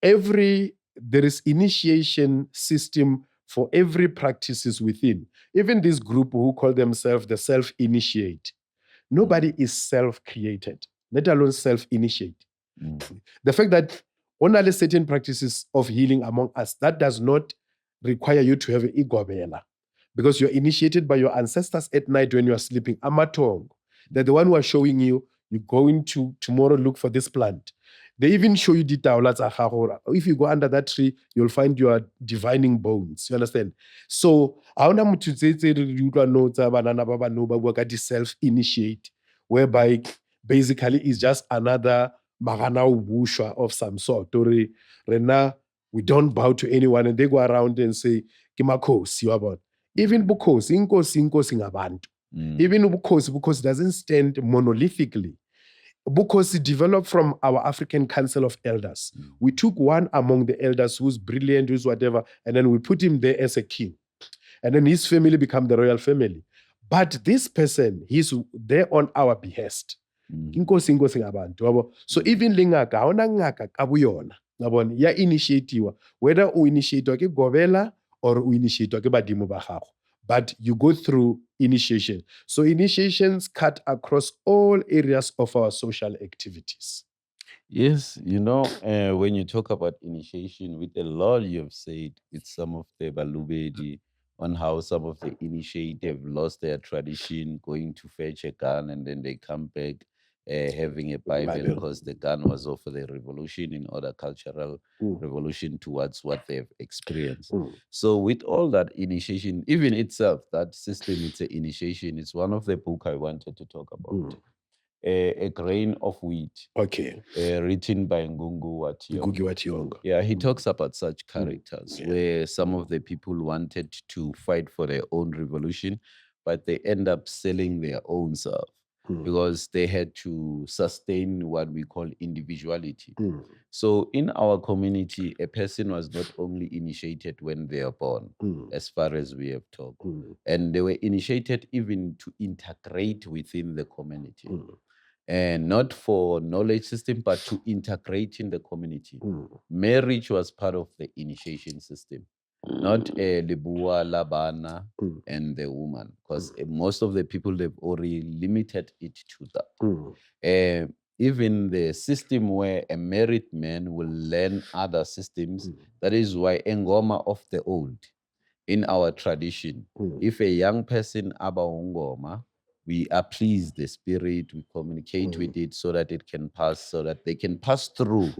there is initiation system for every practices within. Even this group who call themselves the self-initiate. Nobody is self-created, let alone self-initiate. The fact that only certain practices of healing among us, that does not require you to have an igobela because you're initiated by your ancestors at night when you are sleeping. Amatong, they're the one who are showing you, you're going to tomorrow look for this plant. They even show you the Taulats. If you go under that tree, you'll find your divining bones. You understand? So, self-initiate, whereby basically it's just another Magana Wushwa of some sort. Rena, we don't bow to anyone, and they go around and say, Kimakos, you about. Even Bukos, Inkosi ngabantu. Even Bukos doesn't stand monolithically. Bukos developed from our African Council of Elders. We took one among the elders who's brilliant, who's whatever, and then we put him there as a king. And then his family become the royal family. But this person, he's there on our behest. So even lingaka, haona ngaka ka buyona. Ngabona ya initiatiwa, whether u initiate ke gobela or u initiate ke badimo ba gago. But you go through initiation. So initiations cut across all areas of our social activities. Yes, when you talk about initiation, with a lot you have said, with some of the Balubedi, on how some of the initiated have lost their tradition, going to fetch a gun, and then they come back having a Bible because the gun was of the revolution in order cultural revolution towards what they've experienced. So with all that initiation, even itself, that system, it's an initiation. It's one of the book I wanted to talk about. a grain of wheat, Okay. written by Ngugi wa Thiong'o. Yeah, he talks about such characters where some of the people wanted to fight for their own revolution, but they end up selling their own self because they had to sustain what we call individuality. So in our community, a person was not only initiated when they are born, as far as we have talked, and they were initiated even to integrate within the community. And not for knowledge system, but to integrate in the community. Marriage was part of the initiation system, not a Lebua, Labana, and the woman, because most of the people, they've already limited it to that. Even the system where a married man will learn other systems, that is why Ngoma of the old, in our tradition, if a young person aba Ngoma, we appease the spirit, we communicate with it so that it can pass, so that they can pass through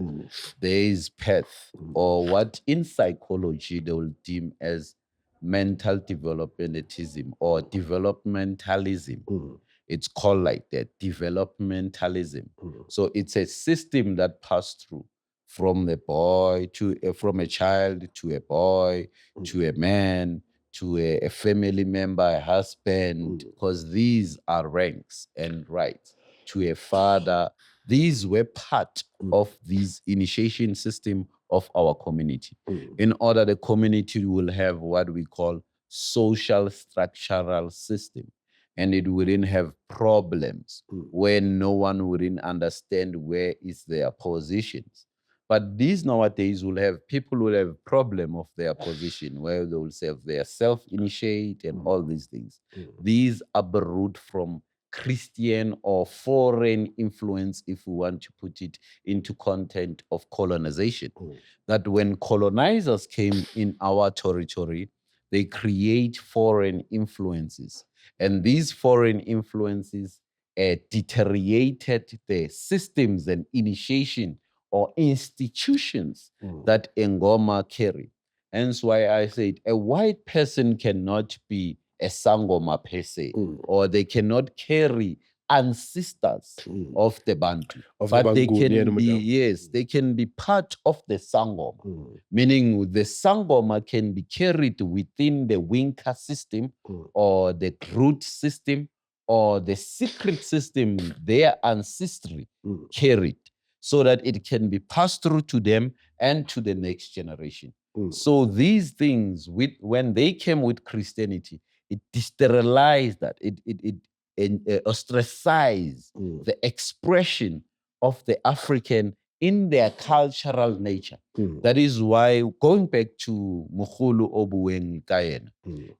this path, or what in psychology they will deem as mental developmentism or developmentalism. It's called like that, developmentalism. So it's a system that passed through from the boy to from a child to a boy to a man to a family member, a husband, because these are ranks and rights, to a father. These were part of this initiation system of our community. In order the community will have what we call social structural system, and it wouldn't have problems where no one wouldn't understand where is their positions. But these nowadays will have, people will have problem of their position where they will say they are self-initiate and all these things. These are borrowed from Christian or foreign influence, if we want to put it into content of colonization. That when colonizers came in our territory, they create foreign influences. And these foreign influences deteriorated the systems and initiation or institutions that Ngoma carry. Hence why I said a white person cannot be a sangoma per se, or they cannot carry ancestors of the Bantu. But they can be, yes, they can be part of the sangoma, meaning the sangoma can be carried within the Winka system or the root system or the secret system their ancestry carried, so that it can be passed through to them and to the next generation. So these things, when they came with Christianity, it sterilized that, it ostracized the expression of the African in their cultural nature. That is why, going back to Mukulu Obueng Kayena,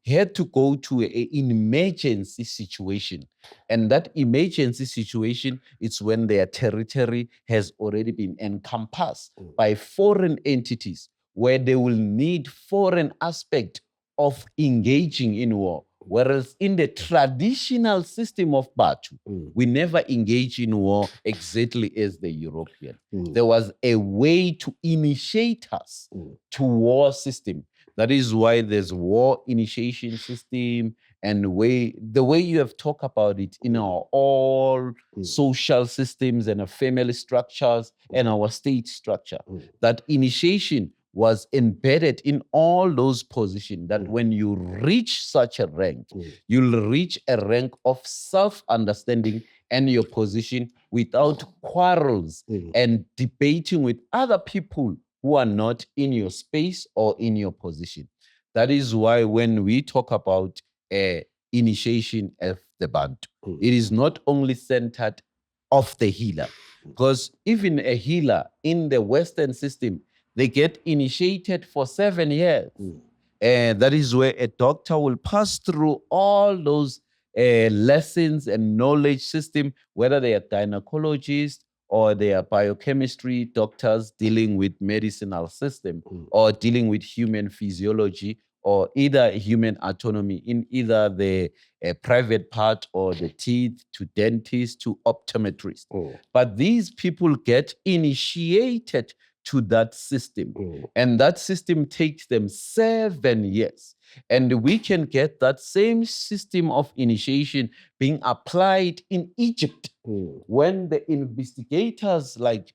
he had to go to an emergency situation. And that emergency situation is when their territory has already been encompassed by foreign entities, where they will need foreign aspect of engaging in war. Whereas in the traditional system of Bantu, we never engage in war exactly as the European. There was a way to initiate us to war system. That is why there's war initiation system, and the way you have talked about it in our all social systems and our family structures and our state structure. That initiation was embedded in all those positions, that when you reach such a rank, you'll reach a rank of self-understanding and your position without quarrels and debating with other people who are not in your space or in your position. That is why when we talk about initiation of the Bantu, it is not only centered of the healer, because even a healer in the Western system, they get initiated for 7 years. And that is where a doctor will pass through all those lessons and knowledge system, whether they are gynecologists or they are biochemistry doctors dealing with medicinal system or dealing with human physiology or either human autonomy in either the private part or the teeth, to dentist, to optometrist. But these people get initiated to that system. And that system takes them 7 years. And we can get that same system of initiation being applied in Egypt when the investigators like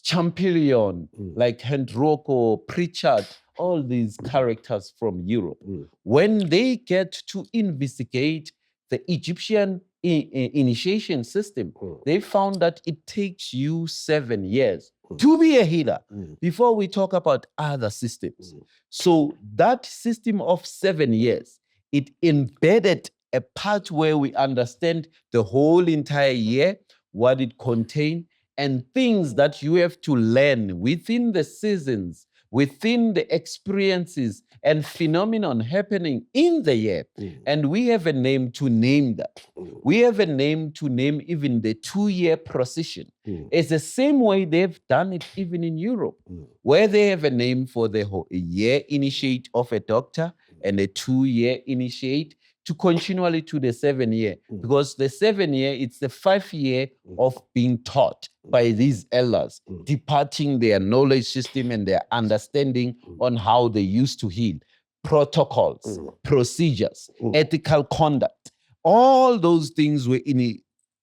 Champollion, like Hendroko, Pritchard, all these characters from Europe, when they get to investigate the Egyptian initiation system, they found that it takes you 7 years to be a healer before we talk about other systems. So that system of 7 years, it embedded a part where we understand the whole entire year, what it contained, and things that you have to learn within the seasons, within the experiences and phenomenon happening in the year. And we have a name to name that. We have a name to name even the 2-year procession. It's the same way they've done it even in Europe, where they have a name for the whole year initiate of a doctor and a 2-year initiate to continually to the 7-year, because the 7-year, it's the 5-year of being taught by these elders, departing their knowledge system and their understanding on how they used to heal, protocols, procedures, ethical conduct. All those things were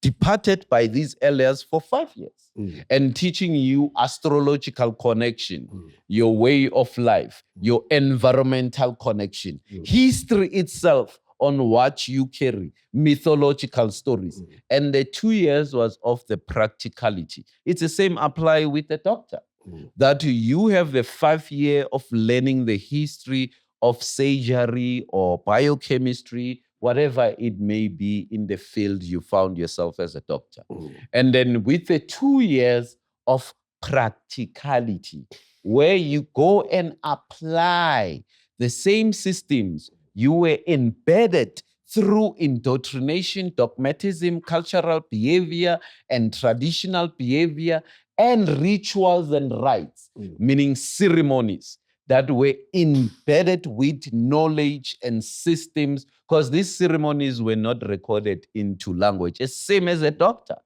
departed by these elders for 5 years and teaching you astrological connection, your way of life, your environmental connection, history itself on what you carry, mythological stories. And the 2 years was of the practicality. It's the same apply with the doctor, that you have the 5-year of learning the history of surgery or biochemistry, whatever it may be in the field you found yourself as a doctor. And then with the 2 years of practicality, where you go and apply the same systems you were embedded through indoctrination, dogmatism, cultural behavior, and traditional behavior, and rituals and rites, meaning ceremonies that were embedded with knowledge and systems, because these ceremonies were not recorded into language. It's same as a doctor.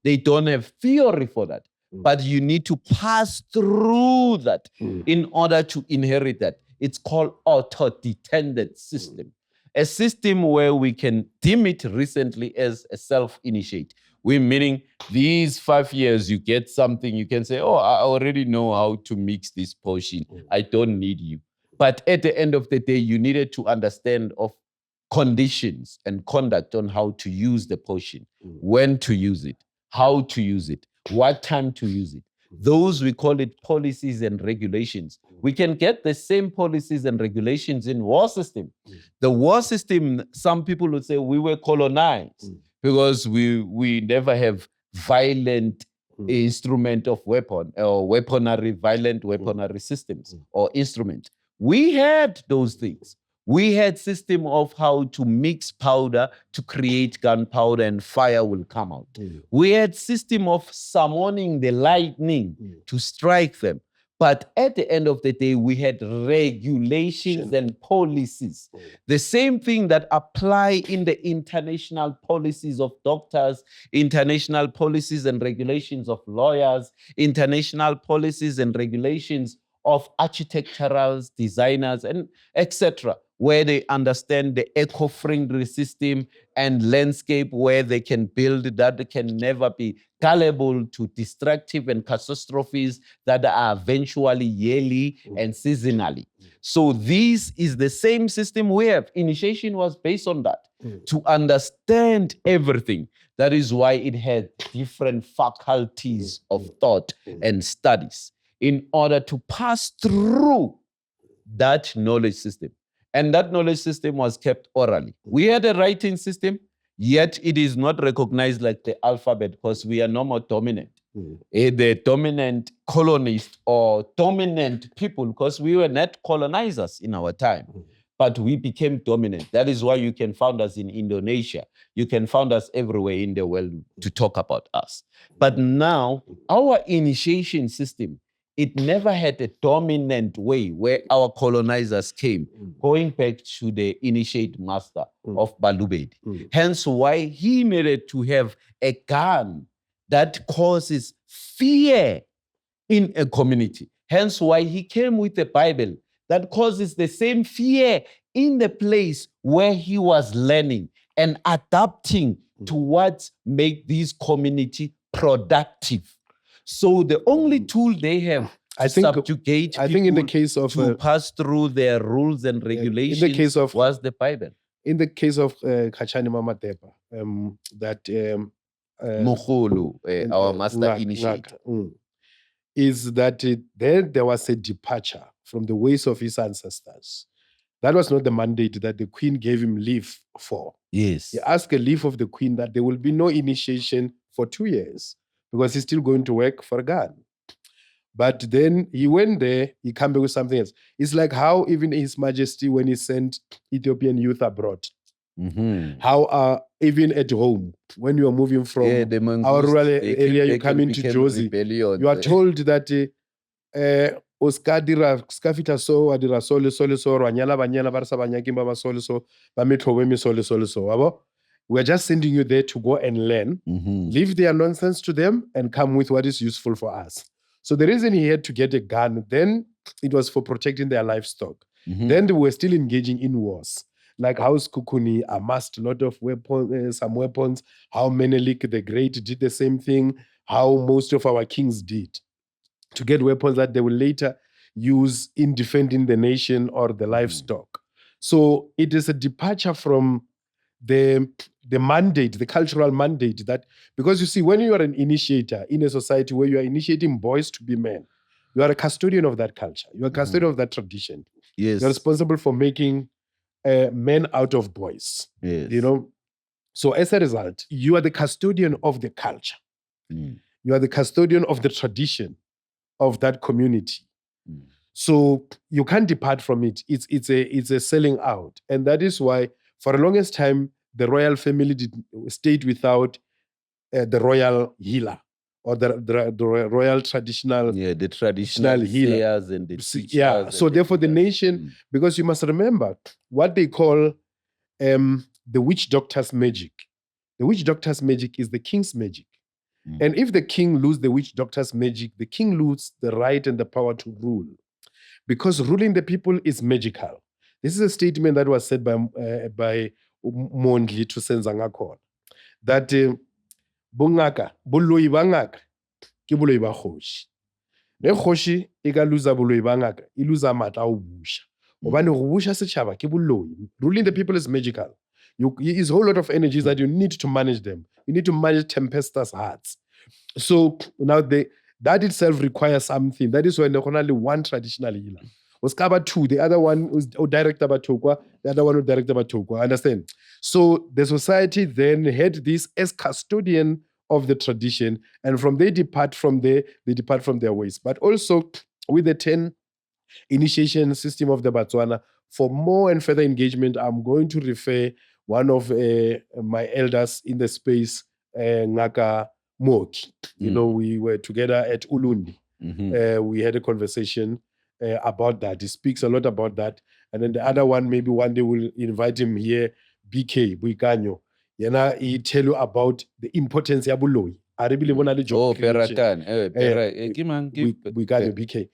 They don't have theory for that, but you need to pass through that in order to inherit that. It's called auto-dependent system, a system where we can deem it recently as a self-initiate. We meaning these 5 years, you get something, you can say, oh, I already know how to mix this potion. I don't need you. But at the end of the day, you needed to understand of conditions and conduct on how to use the potion, when to use it, how to use it, what time to use it. Those, we call it policies and regulations. We can get the same policies and regulations in war system. The war system, some people would say we were colonized because we never have violent instrument of weapon or violent weaponry systems or instruments. We had those things. We had system of how to mix powder to create gunpowder and fire will come out. We had system of summoning the lightning to strike them. But at the end of the day, we had regulations and policies. The same thing that apply in the international policies of doctors, international policies and regulations of lawyers, international policies and regulations of architectural designers, and etc., where they understand the eco-friendly system and landscape where they can build that can never be gullible to destructive and catastrophes that are eventually yearly and seasonally. So this is the same system we have. Initiation was based on that, to understand everything. That is why it had different faculties of thought and studies in order to pass through that knowledge system. And that knowledge system was kept orally. We had a writing system, yet it is not recognized like the alphabet because we are no more dominant. The dominant colonist or dominant people, because we were not colonizers in our time, but we became dominant. That is why you can find us in Indonesia. You can find us everywhere in the world to talk about us. But now, our initiation system, it never had a dominant way where our colonizers came, going back to the initiate master of Balubedi. Hence why he needed to have a gun that causes fear in a community. Hence why he came with a Bible that causes the same fear in the place where he was learning and adapting to what make this community productive. So the only tool they have to subjugate I think in the case of to pass through their rules and regulations in the case of, was the Bible. In the case of Kachani Mamatepa, that Mogolo, our master initiator, is that there was a departure from the ways of his ancestors. That was not the mandate that the queen gave him leave for. Yes. He asked a leave of the queen that there will be no initiation for 2 years because he's still going to work for God. But then he went there, he came back with something else. It's like how even His Majesty, when he sent Ethiopian youth abroad, how even at home, when you are moving from our rural area, you come into Jozi, you are told that Oskadira so adira sole so rwanyala banyana barsa banyakim ba sole so ba methobe mi sole so. We're just sending you there to go and learn, leave their nonsense to them, and come with what is useful for us. So the reason he had to get a gun, then it was for protecting their livestock. Then they were still engaging in wars. Like how Skukuni amassed a lot of weapons, some weapons, how Menelik the Great did the same thing, how most of our kings did, to get weapons that they will later use in defending the nation or the livestock. So it is a departure from the mandate, the cultural mandate, that because you see, when you are an initiator in a society where you are initiating boys to be men, you are a custodian of that culture. You are a custodian of that tradition. Yes. You're responsible for making men out of boys. Yes. You know, so as a result, you are the custodian of the culture. You are the custodian of the tradition of that community. So you can't depart from it. It's a selling out, and that is why for the longest time the royal family stayed without the royal healer or the royal traditional the traditional healers and the teachers. Yeah. So therefore the nation, because you must remember what they call the witch doctor's magic. The witch doctor's magic is the king's magic. And if the king loses the witch doctor's magic, the king loses the right and the power to rule. Because ruling the people is magical. This is a statement that was said by Mondli to Senzangakon, that bongaka boloi bangaka ke boloi ba kgoshi. Ne kgoshi e ka loser boloi bangaka, e loser matla o busha. Obane go busha setšhaba ke boloi. Ruling the people is magical. It's a whole lot of energies that you need to manage them. You need to manage tempestuous hearts. So now that itself requires something. That is why there's only one traditional healer. Oskaba two, the other one was director Batokwa, the other one was director Batokwa. Understand? So the society then had this as custodian of the tradition, and from they depart from their ways. But also with the 10 initiation system of the Botswana, for more and further engagement, I'm going to refer one of my elders in the space, Ngaka Moki. You know, we were together at Ulundi. We had a conversation about that. He speaks a lot about that. And then the other one, maybe one day we'll invite him here, BK, Buikanyo. He tell you about the importance of Buloi. I really want to job Perakan. BK.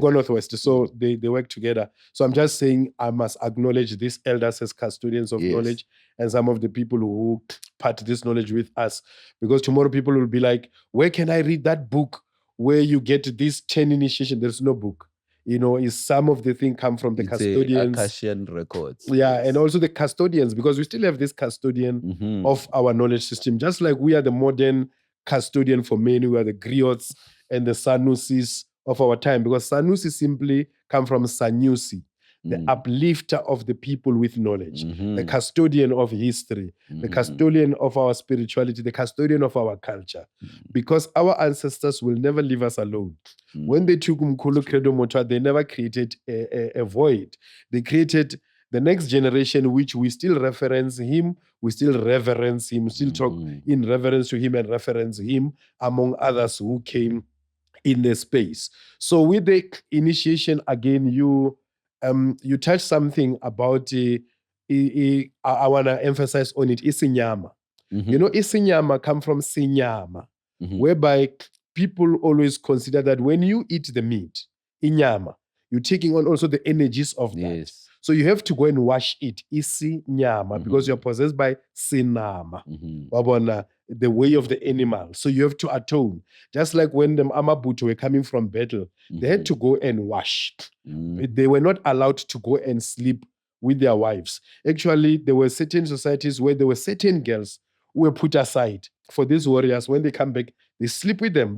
Go Northwest. So they work together. So I'm just saying I must acknowledge these elders as custodians of knowledge and some of the people who part this knowledge with us. Because tomorrow people will be like, where can I read that book where you get this 10 initiation? There's no book. You know, is some of the thing come from the custodians. Akashian records. Yeah, and also the custodians, because we still have this custodian of our knowledge system. Just like we are the modern custodian for many, we are the griots and the Sanusis of our time, because Sanusi simply come from Sanusi, the uplifter of the people with knowledge, the custodian of history, the custodian of our spirituality, the custodian of our culture, because our ancestors will never leave us alone. When they took Mkulu Credo Motwa, they never created a void. They created the next generation, which we still reference him, we still reverence him, still talk in reverence to him and reference him among others who came in the space. So with the initiation, again, you touch something about, I want to emphasize on it, isinyama. You know, isinyama come from sinyama, whereby people always consider that when you eat the meat, inyama, you're taking on also the energies of that. Yes. So you have to go and wash it, isi nyama, because you're possessed by sinama. Wabona, the way of the animal. So you have to atone. Just like when the Amabutu were coming from battle, they had to go and wash. They were not allowed to go and sleep with their wives. Actually, there were certain societies where there were certain girls who were put aside for these warriors. When they come back, they sleep with them.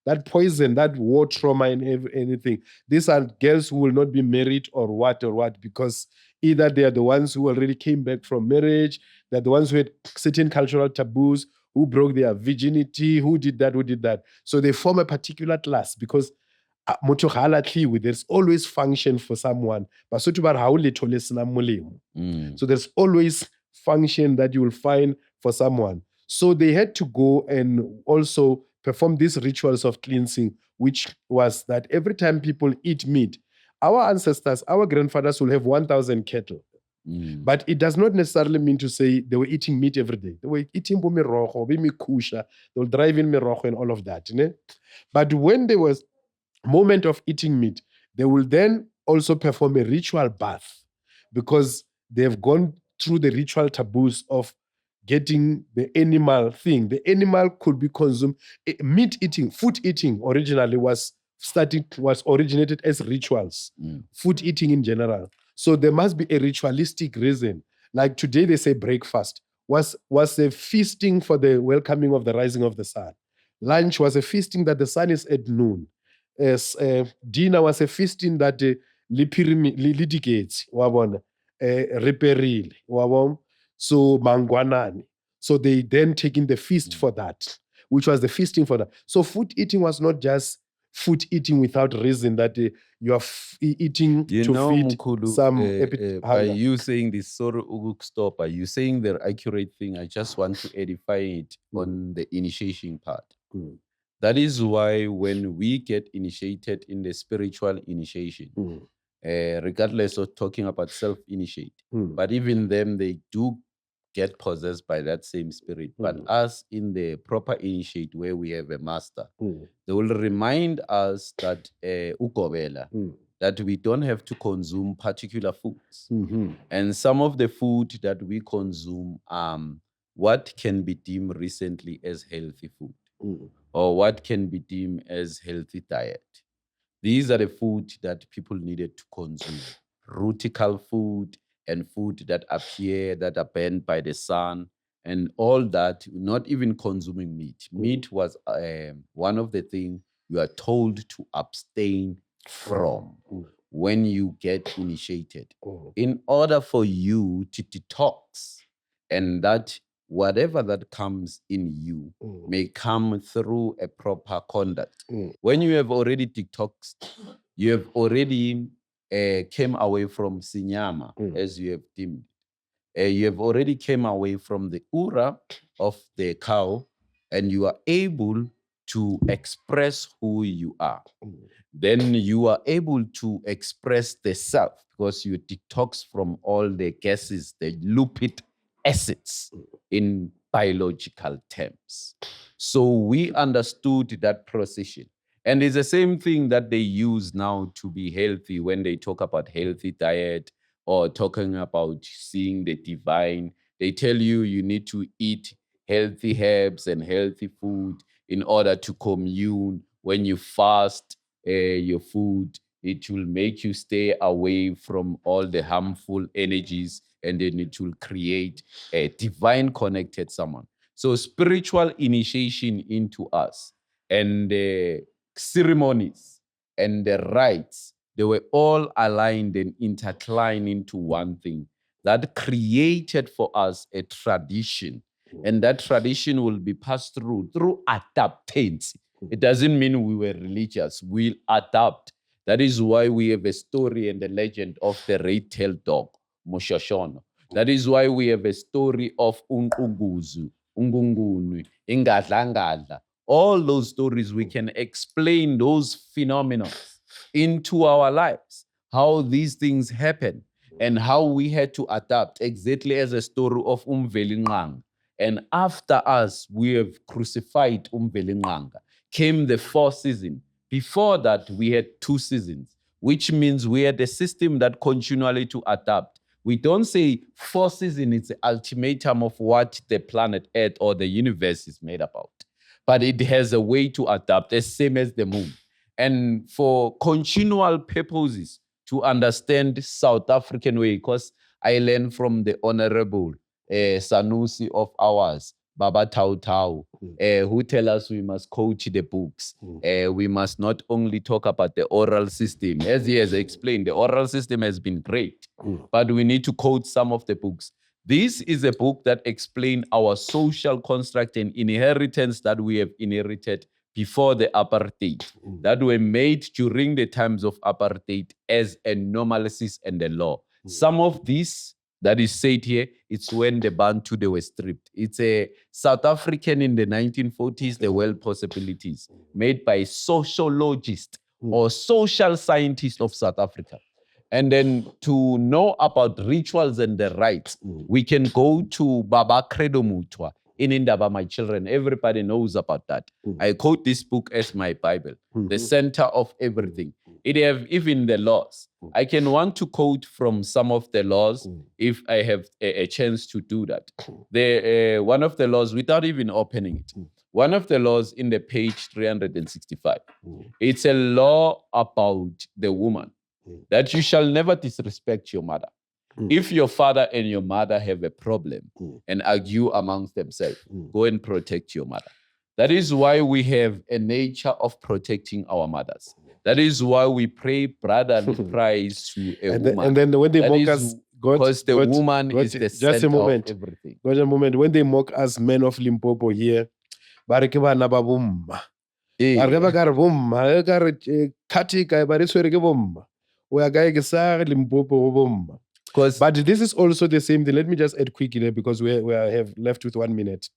That poison, that war trauma and anything. These are girls who will not be married or what, because either they are the ones who already came back from marriage, they're the ones who had certain cultural taboos, who broke their virginity, who did that. So they form a particular class because there's always function for someone. So there's always function that you will find for someone. So they had to go and also perform these rituals of cleansing, which was that every time people eat meat, our ancestors, our grandfathers will have 1,000 cattle. But it does not necessarily mean to say they were eating meat every day. They were eating mirojo, mikusha, they will drive in mirojo and all of that. But when there was moment of eating meat, they will then also perform a ritual bath because they've gone through the ritual taboos of getting the animal thing. The animal could be consumed. Meat eating, food eating originally was originated as rituals. Food eating in general. So there must be a ritualistic reason. Like today they say breakfast was a feasting for the welcoming of the rising of the sun. Lunch was a feasting that the sun is at noon. Dinner was a feasting that litigates, reperil, so mangwanani. So they then taking the feast for that, which was the feasting for that. So food eating was not just food eating without reason, that you are eating to feed Mkhulu, some by you saying this, sorry, stop. Are you saying the accurate thing? I just want to edify it on the initiation part. That is why when we get initiated in the spiritual initiation, regardless of talking about self-initiate, but even them, they do get possessed by that same spirit. But us in the proper initiate where we have a master, they will remind us that that we don't have to consume particular foods. And some of the food that we consume, what can be deemed recently as healthy food, or what can be deemed as healthy diet. These are the food that people needed to consume. Rutical food and food that appear, that are burned by the sun, and all that, not even consuming meat. Meat was one of the things you are told to abstain from when you get initiated, in order for you to detox, and that whatever that comes in you may come through a proper conduct. When you have already detoxed, you have already came away from sinyama, as you have deemed. You have already came away from the ura of the cow, and you are able to express who you are. Then you are able to express the self because you detox from all the gases, the lipid acids in biological terms. So we understood that procession. And it's the same thing that they use now to be healthy when they talk about healthy diet or talking about seeing the divine. They tell you you need to eat healthy herbs and healthy food in order to commune. When you fast your food, it will make you stay away from all the harmful energies, and then it will create a divine connected someone. So spiritual initiation into us and the ceremonies and the rites, they were all aligned and intertwined into one thing that created for us a tradition. And that tradition will be passed through adaptance. It doesn't mean we were religious. We'll adapt. That is why we have a story and a legend of the red-tailed dog, Moshoshono. That is why we have a story of Unkunguzu, Ungungunu, Ingadlangadla. All those stories, we can explain those phenomena into our lives, how these things happen, and how we had to adapt, exactly as a story of Umvelingang And after us, we have crucified Umvelinqanga. Came the 4th season. Before that, we had 2 seasons, which means we had a system that continually to adapt. We don't say 4th season is the ultimatum of what the planet Earth or the universe is made about. But it has a way to adapt, the same as the moon. And for continual purposes, to understand South African way, because I learned from the Honorable Sanusi of ours, Baba Thau, who tell us we must coach the books. We must not only talk about the oral system. As he has explained, the oral system has been great, but we need to quote some of the books. This is a book that explains our social construct and inheritance that we have inherited before the apartheid, that were made during the times of apartheid as a normalcy and a law. Some of these that is said here, it's when the Bantu, they were stripped. It's a South African in the 1940s, the world possibilities, made by sociologist or social scientist of South Africa. And then to know about rituals and the rites, we can go to Baba Credo Mutwa in Indaba, My Children. Everybody knows about that. I quote this book as my Bible, the center of everything. It have even the laws. I can want to quote from some of the laws if I have a chance to do that. One of the laws, without even opening it, one of the laws in the page 365, it's a law about the woman, that you shall never disrespect your mother. If your father and your mother have a problem and argue amongst themselves, go and protect your mother. That is why we have a nature of protecting our mothers. That is why we pray brotherly prayers to a woman. And then when they mock us, because the woman is the center of everything. Just a moment. When they mock us, men of Limpopo here, bareke bana ba bomma. Bareke ba ka re bomma, ka re khatika ba re tshwere ke bomma. O ya kae ke sa Limpopo bomma. But this is also the same thing. Let me just add quickly because we have left with 1 minute.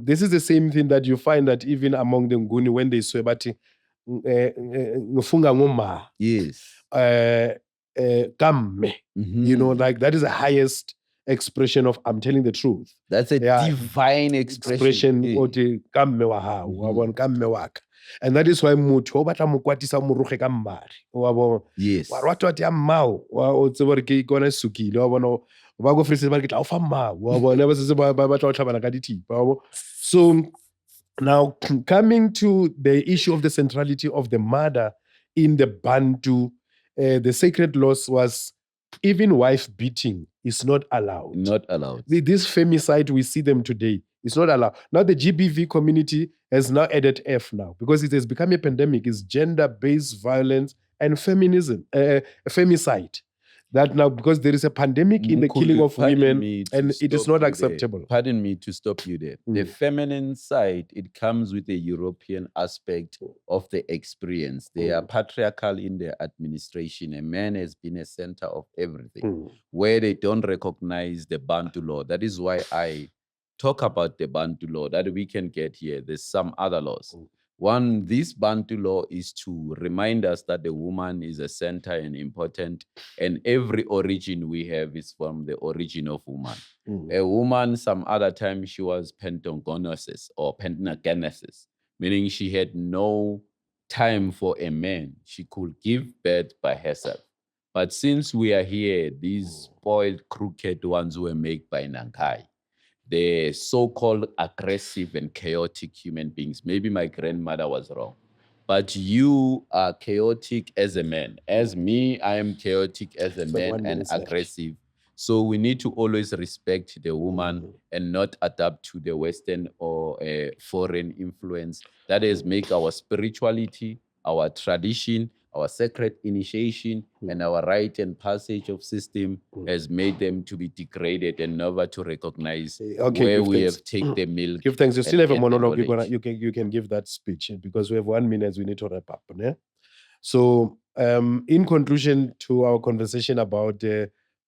This is the same thing that you find that even among the Nguni, when they swear, but yes, kamme, you know, like that is the highest expression of I'm telling the truth. That's a divine expression. Kamme wa hao, kamme waka. And that is why motho o batla mo kwatisa mo roge ka mmare wa bona yes wa rata ya mmao wa o tsebore ke kona sukile wa bona ba go freeze ba ke tla o fa mmao wa bona ba se ba batla o tlhabana ka dithipa. So now coming to the issue of the centrality of the mother in the Bantu, the sacred laws was even wife beating is not allowed. Not allowed. This femicide, we see them today. It's not allowed. Now the GBV community has now added F now because it has become a pandemic. It's gender-based violence and feminism, femicide. That now because there is a pandemic in the killing of women and it is not acceptable. Pardon me to stop you there. The feminine side, it comes with a European aspect of the experience. They are patriarchal in their administration. A man has been a center of everything where they don't recognize the Bantu law. That is why I talk about the Bantu law that we can get here. There's some other laws. One, this Bantu law is to remind us that the woman is a center and important, and every origin we have is from the origin of woman. A woman, some other time, she was pentagonosis or pentagenesis, meaning she had no time for a man. She could give birth by herself. But since we are here, these spoiled, crooked ones were made by Nankai, the so-called aggressive and chaotic human beings. Maybe my grandmother was wrong, but you are chaotic as a man. As me, I am chaotic as a man and aggressive. So we need to always respect the woman and not adapt to the Western or foreign influence that has made our spirituality, our tradition, our sacred initiation, and our rite and passage of system has made them to be degraded and never to recognize where we have taken the milk. Give thanks. You still have a monologue. You can give that speech because we have 1 minute. We need to wrap up. Yeah? So in conclusion to our conversation about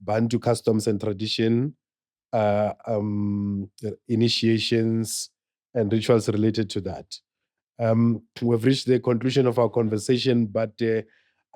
Bantu customs and tradition, initiations and rituals related to that. We've reached the conclusion of our conversation, but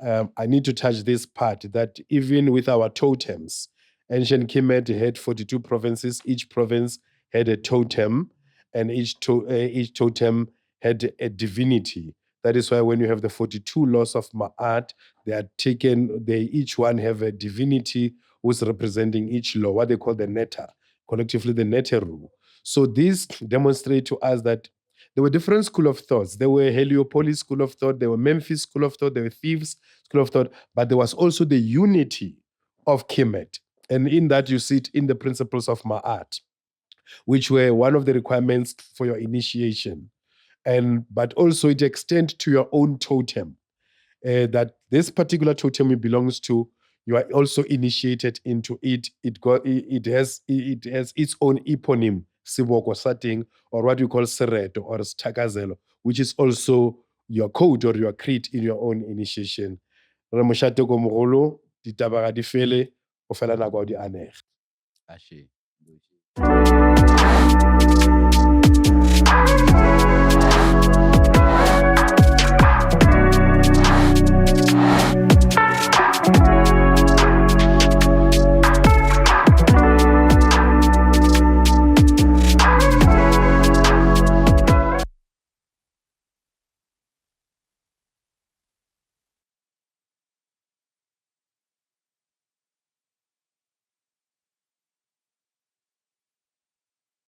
I need to touch this part that even with our totems, ancient Kemet had 42 provinces. Each province had a totem, and each totem had a divinity. That is why when you have the 42 laws of Ma'at, they each one have a divinity who's representing each law, what they call the netta, collectively the Neteru. So these demonstrate to us that there were different school of thoughts. There were Heliopolis school of thought, there were Memphis school of thought, there were Thebes school of thought, but there was also the unity of Kemet. And in that you see it in the principles of Ma'at, which were one of the requirements for your initiation. But also it extends to your own totem, that this particular totem it belongs to, you are also initiated into it. It has its own eponym, Siboko Sating, or what you call Sereto or Stakazelo, which is also your code or your creed in your own initiation. Re mošate ko mogolo, ditaba ga di fele, go fela nako di anege. Ashe.